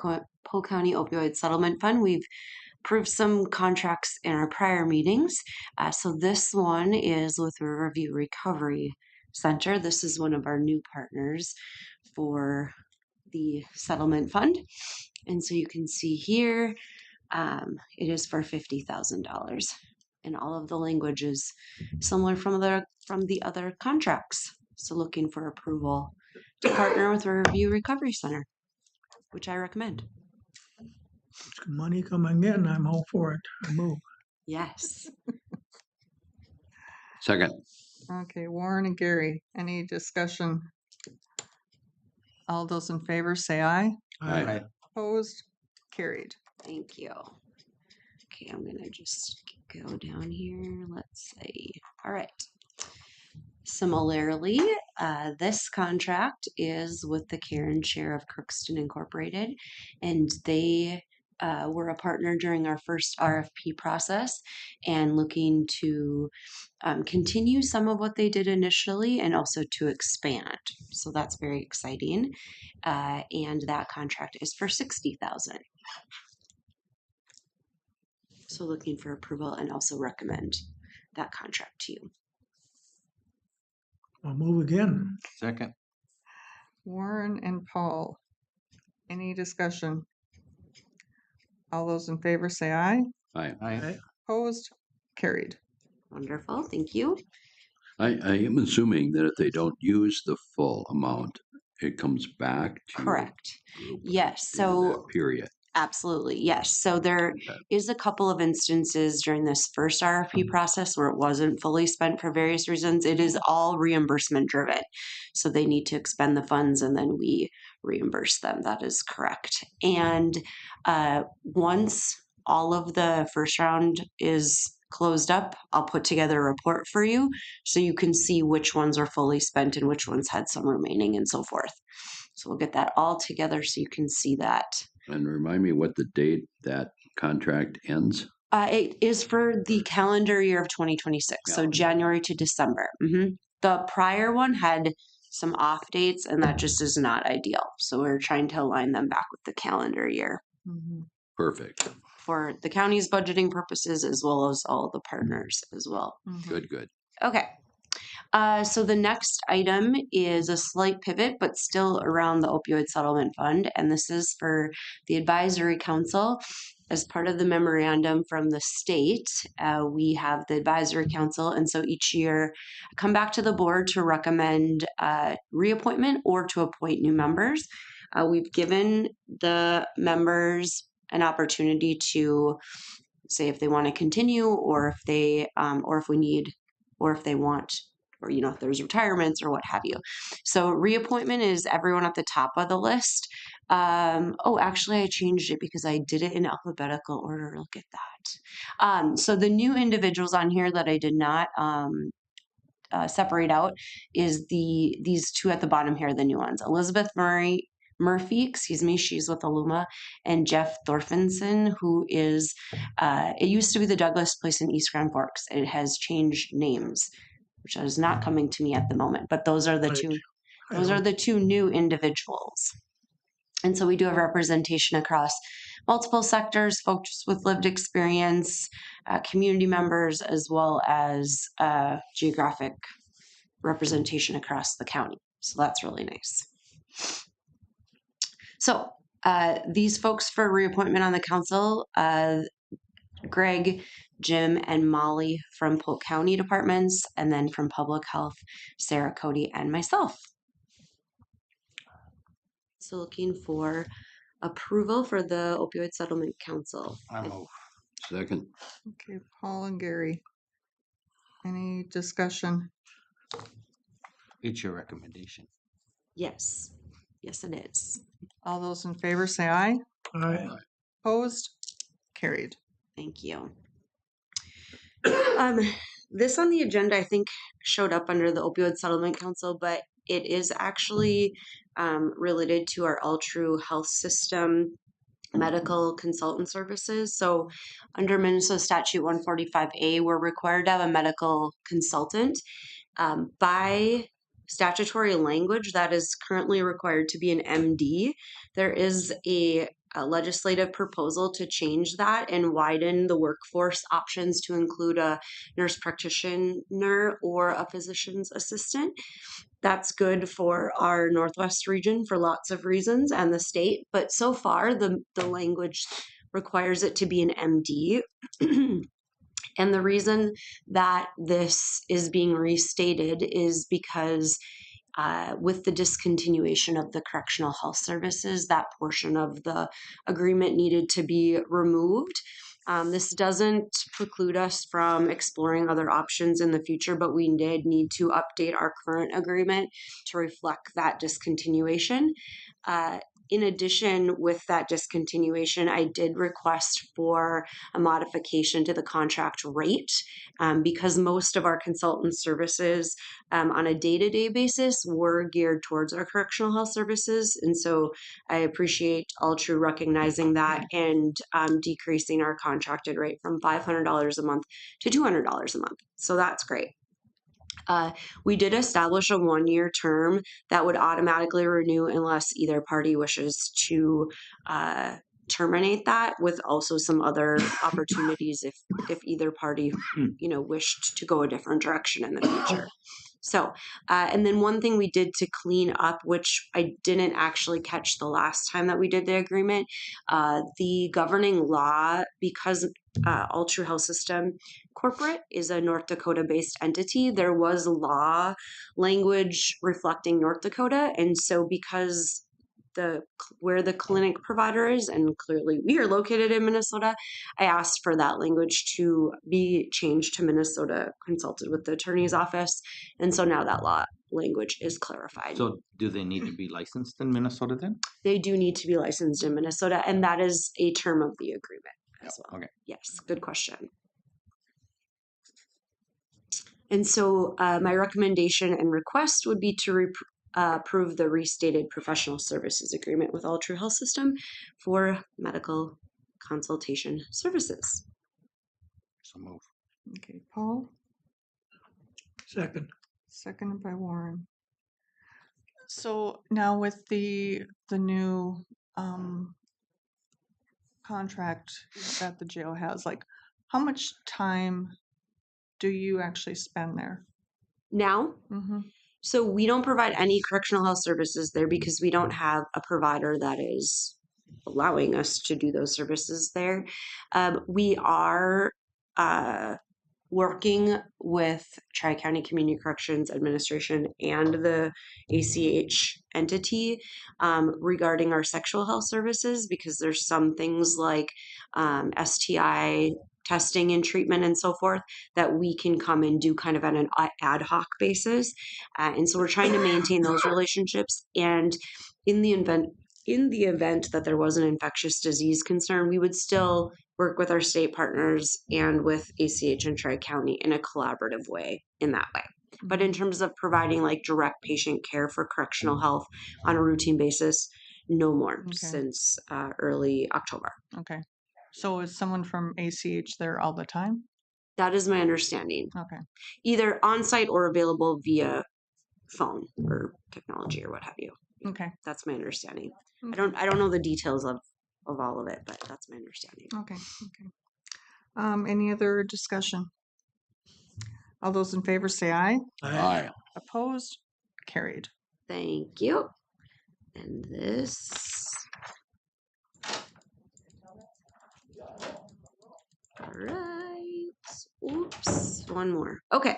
County Opioid Settlement Fund. We've approved some contracts in our prior meetings. So this one is with Riverview Recovery Center. This is one of our new partners for the settlement fund. And so you can see here, it is for $50,000. And all of the language is similar from the other contracts. So looking for approval to partner with Riverview Recovery Center, which I recommend. It's money coming in, I'm all for it. I move. Yes. Second. Okay, Warren and Gary, any discussion? All those in favor say aye. Aye. Opposed? Carried. Thank you. Okay, I'm gonna just go down here. Let's see. All right. Similarly, this contract is with the Care and Share of Crookston Incorporated, and they were a partner during our first RFP process and looking to continue some of what they did initially and also to expand. So that's very exciting. And that contract is for $60,000. So looking for approval and also recommend that contract to you. I'll move again. Second. Warren and Paul, any discussion? All those in favor say aye. Aye. Aye. Opposed? Carried. Wonderful. Thank you. I am assuming that if they don't use the full amount, it comes back to your Correct. group Yes. in So that period. absolutely. Yes. So there is a couple of instances during this first RFP process where it wasn't fully spent for various reasons. It is all reimbursement driven. So they need to expend the funds and then we reimburse them. That is correct. And once all of the first round is closed up, I'll put together a report for you so you can see which ones are fully spent and which ones had some remaining and so forth. So we'll get that all together so you can see that. And remind me what the date that contract ends? It is for the calendar year of 2026, so Calendar. January to December. The prior one had some off dates, and that just is not ideal. So we're trying to align them back with the calendar year Perfect. for the county's budgeting purposes, as well as all the partners as well. Good, good. Okay. So the next item is a slight pivot, but still around the opioid settlement fund. And this is for the advisory council. As part of the memorandum from the state, we have the advisory council. And so each year I come back to the board to recommend reappointment or to appoint new members. We've given the members an opportunity to say if they want to continue or if they, or if we need, or if they want, or if there's retirements or what have you. So reappointment is everyone at the top of the list. Actually I changed it because I did it in alphabetical order. Look at that. So the new individuals on here that I did not separate out is these two at the bottom here, the new ones. Elizabeth Murphy, she's with Aluma, and Jeff Thorfinson, who is, it used to be the Douglas Place in East Grand Forks. It has changed names, which is not coming to me at the moment, but those are the two new individuals. And so we do have representation across multiple sectors, folks with lived experience, community members, as well as geographic representation across the county. So that's really nice. So these folks for reappointment on the council, Greg, Jim, and Molly from Polk County departments, and then from Public Health, Sarah, Cody, and myself. So looking for approval for the Opioid Settlement Council. I move. Second. Okay, Paul and Gary, any discussion? It's your recommendation. Yes. Yes, it is. All those in favor say aye. Aye. Opposed? Carried. Thank you. This on the agenda, I think, showed up under the Opioid Settlement Council, but it is actually related to our All True Health System medical consultant services. So under Minnesota Statute 145A, we're required to have a medical consultant. By statutory language, that is currently required to be an MD. There is a legislative proposal to change that and widen the workforce options to include a nurse practitioner or a physician's assistant. That's good for our Northwest region for lots of reasons and the state, but so far the language requires it to be an MD. And the reason that this is being restated is because with the discontinuation of the correctional health services, that portion of the agreement needed to be removed. This doesn't preclude us from exploring other options in the future, but we did need to update our current agreement to reflect that discontinuation. In addition, with that discontinuation, I did request for a modification to the contract rate because most of our consultant services on a day-to-day basis were geared towards our correctional health services. And so I appreciate Altru recognizing that and decreasing our contracted rate from $500 a month to $200 a month. So that's great. We did establish a 1-year term that would automatically renew unless either party wishes to terminate that, with also some other opportunities if either party wished to go a different direction in the future. So, and then one thing we did to clean up, which I didn't actually catch the last time that we did the agreement, the governing law, because Altru Health System Corporate is a North Dakota-based entity, there was law language reflecting North Dakota, and so because where the clinic provider is, and clearly we are located in Minnesota, I asked for that language to be changed to Minnesota, consulted with the attorney's office, and so now that law language is clarified. So do they need to be licensed in Minnesota then? They do need to be licensed in Minnesota, and that is a term of the agreement as well. Okay. Yes, good question. And so my recommendation and request would be to approve the restated professional services agreement with Altru Health System for medical consultation services. So move. Okay, Paul, Second. seconded by Warren. So now with the new contract that the jail has, like, how much time do you actually spend there? Now, Mm-hmm. so we don't provide any correctional health services there because we don't have a provider that is allowing us to do those services there. We are working with Tri-County Community Corrections Administration and the ACH entity regarding our sexual health services, because there's some things like STI testing and treatment and so forth that we can come and do kind of on an ad hoc basis. And so we're trying to maintain those relationships. And in the event that there was an infectious disease concern, we would still work with our state partners and with ACH and Tri-County in a collaborative way in that way. But in terms of providing like direct patient care for correctional health on a routine basis, no more since early October. Okay. So is someone from ACH there all the time? That is my understanding. Okay. Either on-site or available via phone or technology or what have you. Okay. That's my understanding. Okay. I don't know the details of all of it, but that's my understanding. Okay. Okay. Any other discussion? All those in favor say aye. Aye. Opposed? Carried. Thank you. And this. All right. Oops. One more. Okay.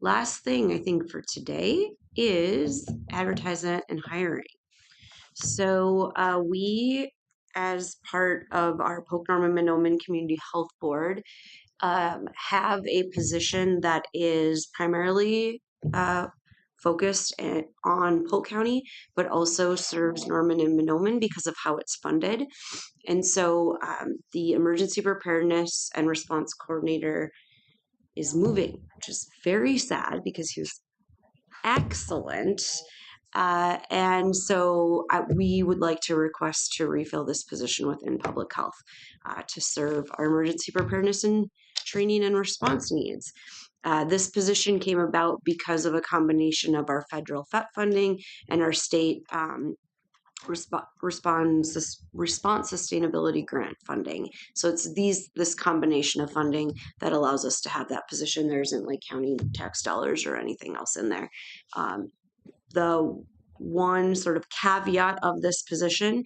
Last thing I think for today is advertisement and hiring. So we, as part of our Polk Norman Monoman Community Health Board, have a position that is primarily focused on Polk County, but also serves Norman and Monoman because of how it's funded. And so the emergency preparedness and response coordinator is moving, which is very sad because he was excellent. And so we would like to request to refill this position within public health to serve our emergency preparedness and training and response needs. This position came about because of a combination of our federal FET funding and our state response sustainability grant funding. So it's this combination of funding that allows us to have that position. There isn't like county tax dollars or anything else in there. The one sort of caveat of this position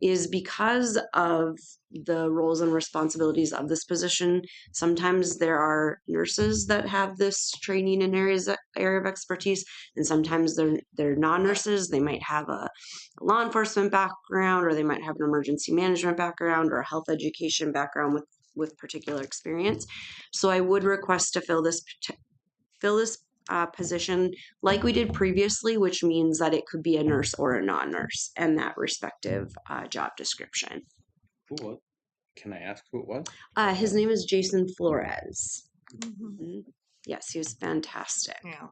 is because of the roles and responsibilities of this position. Sometimes there are nurses that have this training in area of expertise, and sometimes they're non-nurses. They might have a law enforcement background, or they might have an emergency management background, or a health education background with particular experience. So I would request to fill this position like we did previously, which means that it could be a nurse or a non-nurse and that respective job description. What? Can I ask who it was? His name is Jason Flores. Mhm. Yes, he was fantastic. Yeah.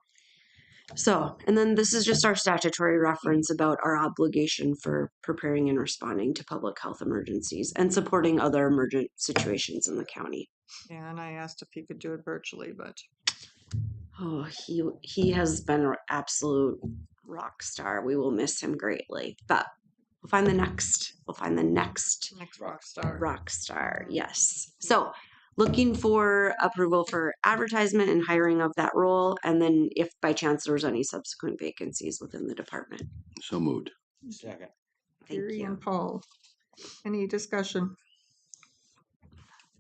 So, and then this is just our statutory reference about our obligation for preparing and responding to public health emergencies and supporting other emergent situations in the county. Yeah, and I asked if he could do it virtually, but Oh, he has been an absolute rock star. We will miss him greatly, but we'll find the next next rock star. rock star. Yes. So, looking for approval for advertisement and hiring of that role, and then if by chance there's any subsequent vacancies within the department. So moved. Second. Thank Gary you. and Paul. Any discussion?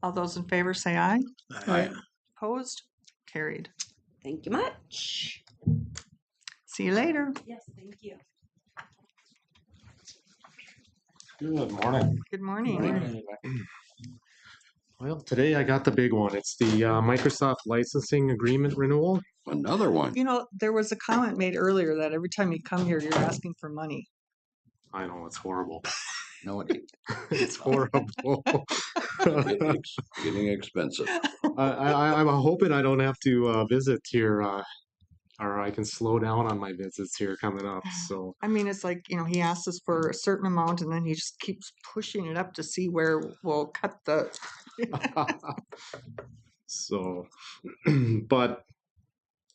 All those in favor say aye. Aye. Opposed? Carried. Thank you much. See you later. Yes, thank you. Good morning. Good morning. Well, today I got the big one. It's the Microsoft licensing agreement renewal. Another one. You know, there was a comment made earlier that every time you come here, you're asking for money. I know it's horrible. No, it ain't. It's horrible. Getting expensive. I'm hoping I don't have to visit here, or I can slow down on my visits here coming up. So I mean, it's like, he asks us for a certain amount and then he just keeps pushing it up to see where we'll cut the. so, but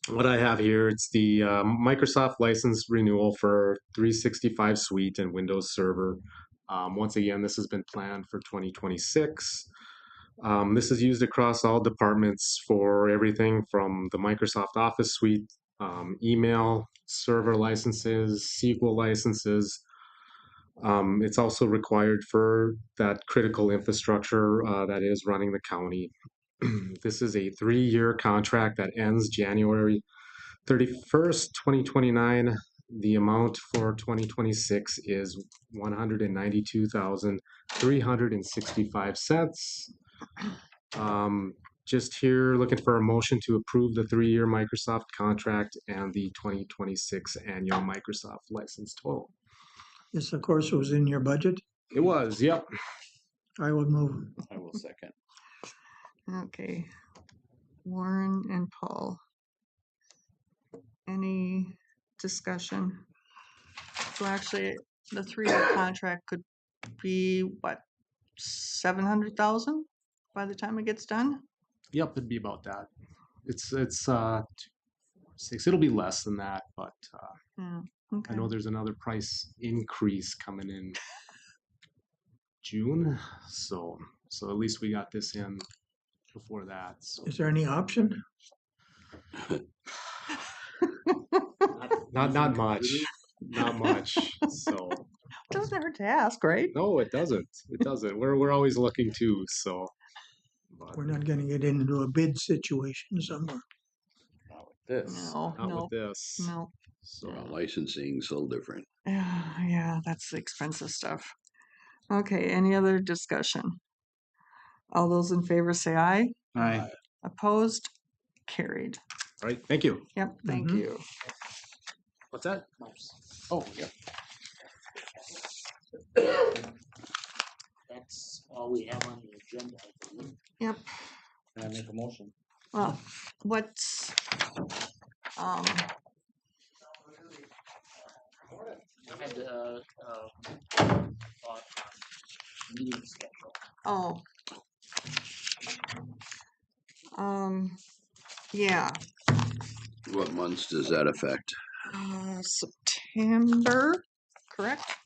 what I have here, it's the Microsoft license renewal for 365 Suite and Windows Server. Once again, this has been planned for 2026. This is used across all departments for everything from the Microsoft Office Suite, email, server licenses, SQL licenses. It's also required for that critical infrastructure that is running the county. This is a 3-year contract that ends January 31st, 2029. The amount for 2026 is $192,365. Just here looking for a motion to approve the 3-year Microsoft contract and the 2026 annual Microsoft license total. This, of course, was in your budget. It was, yep. I would move. I will second. Okay. Warren and Paul. Any discussion? So actually, the 3-year contract could be what, 700,000 by the time it gets done? Yep, it'd be about that. It's 6. It'll be less than that, but Yeah. I Okay. know there's another price increase coming in June, so at least we got this in before that. So Is there any option? not much, not much. So Doesn't hurt to ask, right? no, it doesn't. It doesn't. We're always looking too. So but We're not gonna get into a bid situation somewhere. Not with this. No, not no, with this. no. So Licensing's a little different. Yeah, that's the expensive stuff. Okay, any other discussion? All those in favor say aye. Aye. Opposed? Carried. all right, thank you. Yep, thank Mhm. you. What's that? Oh yeah. That's all we have on the agenda, I believe. Yep. Can I make a motion? Well, what's, I had thought on meeting schedule. oh, Yeah, What months does that affect? September, correct?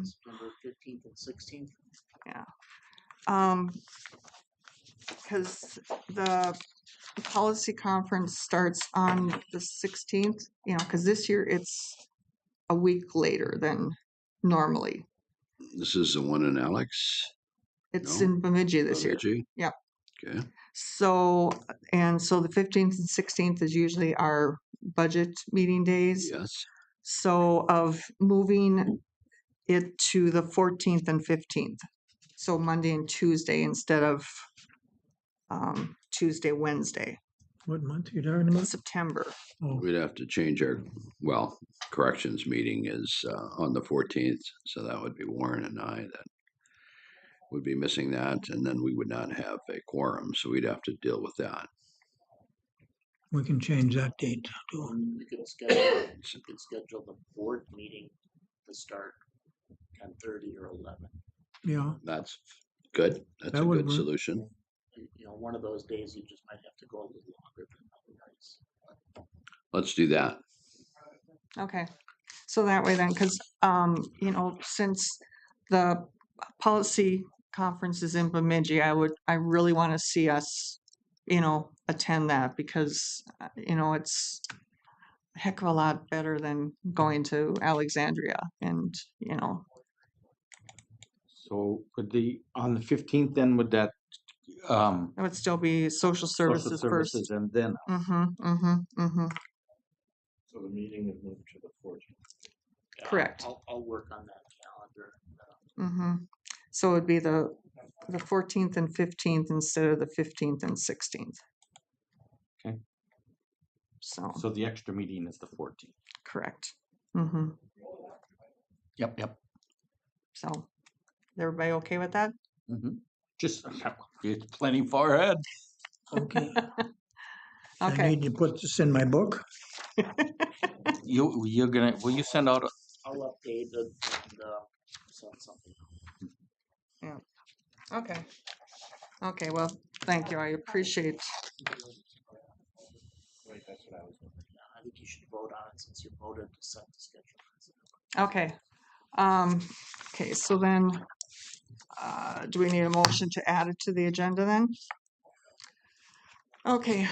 September 15th and 16th. Because the policy conference starts on the 16th, because this year it's a week later than normally. This is the one in Alex? It's No? in Bemidji this year. Bemidji? Yep. Okay, So the 15th and 16th is usually our budget meeting days. yes. So of moving it to the 14th and 15th. So Monday and Tuesday instead of Tuesday, Wednesday, What month are you talking about? September. Oh, We'd have to change our, corrections meeting is on the 14th, so that would be Warren and I that would be missing that, and then we would not have a quorum, so we'd have to deal with that. we can change that date too. You could schedule the board meeting to start 10:30 or 11. Yeah, That's good. That's That a would good work. solution. One of those days you just might have to go a little longer than otherwise. Let's do that. Okay. So that way then, because, since the policy conference is in Bemidji, I really want to see us, attend that because, it's a heck of a lot better than going to Alexandria and, So on the 15th, then would that, it would still be social social services services first. and then, So the meeting is moved to the 14th. Correct. I'll work on that calendar. So it'd be the 14th and 15th instead of the 15th and 16th. Okay. So, so the extra meeting is the 14th. correct. Yep. So, everybody okay with that? Just, it's plenty far ahead. okay. I Okay. need to put this in my book. Will you send out, I'll update it and send something. Okay. Okay, well, thank you. I appreciate. Right, that's what I was wondering. I think you should vote on it since you voted to set the schedule. Okay. Okay, so then, do we need a motion to add it to the agenda then? Okay,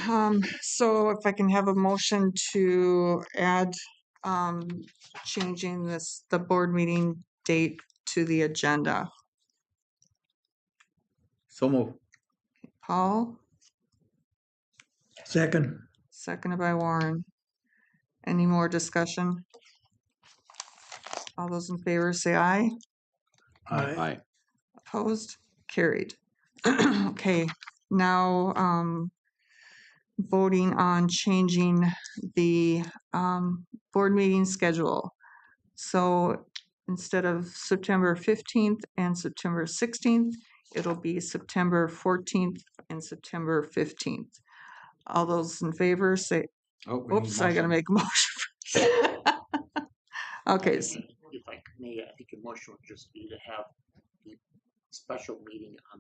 so if I can have a motion to add, changing the board meeting date to the agenda. so move. Paul, Second, seconded by Warren. Any more discussion? All those in favor say aye. Aye. Opposed? Carried. Okay, now, voting on changing the, board meeting schedule. So instead of September 15th and September 16th, it'll be September 14th and September 15th. All those in favor say, Oh, we need oops, I gotta motion. make a motion. Okay, If I may, I think a motion would just be to have the special meeting of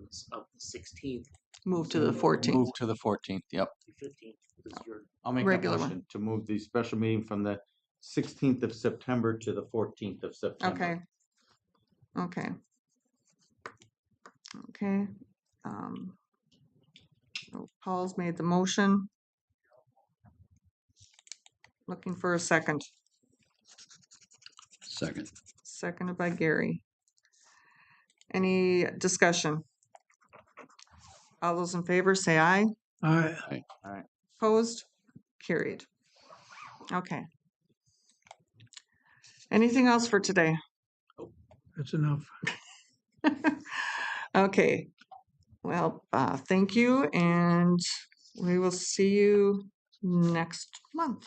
the 16th, move to the 14th. Move to the 14th, yep. the 15th is your. I'll make that Regular one. motion to move the special meeting from the 16th of September to the 14th of September. Okay. Okay. Okay. So Paul's made the motion. Looking for a second. Second. Seconded by Gary. Any discussion? All those in favor say aye. aye, Opposed? Carried. Okay. Anything else for today? that's enough. Okay. Well, thank you, and we will see you next month.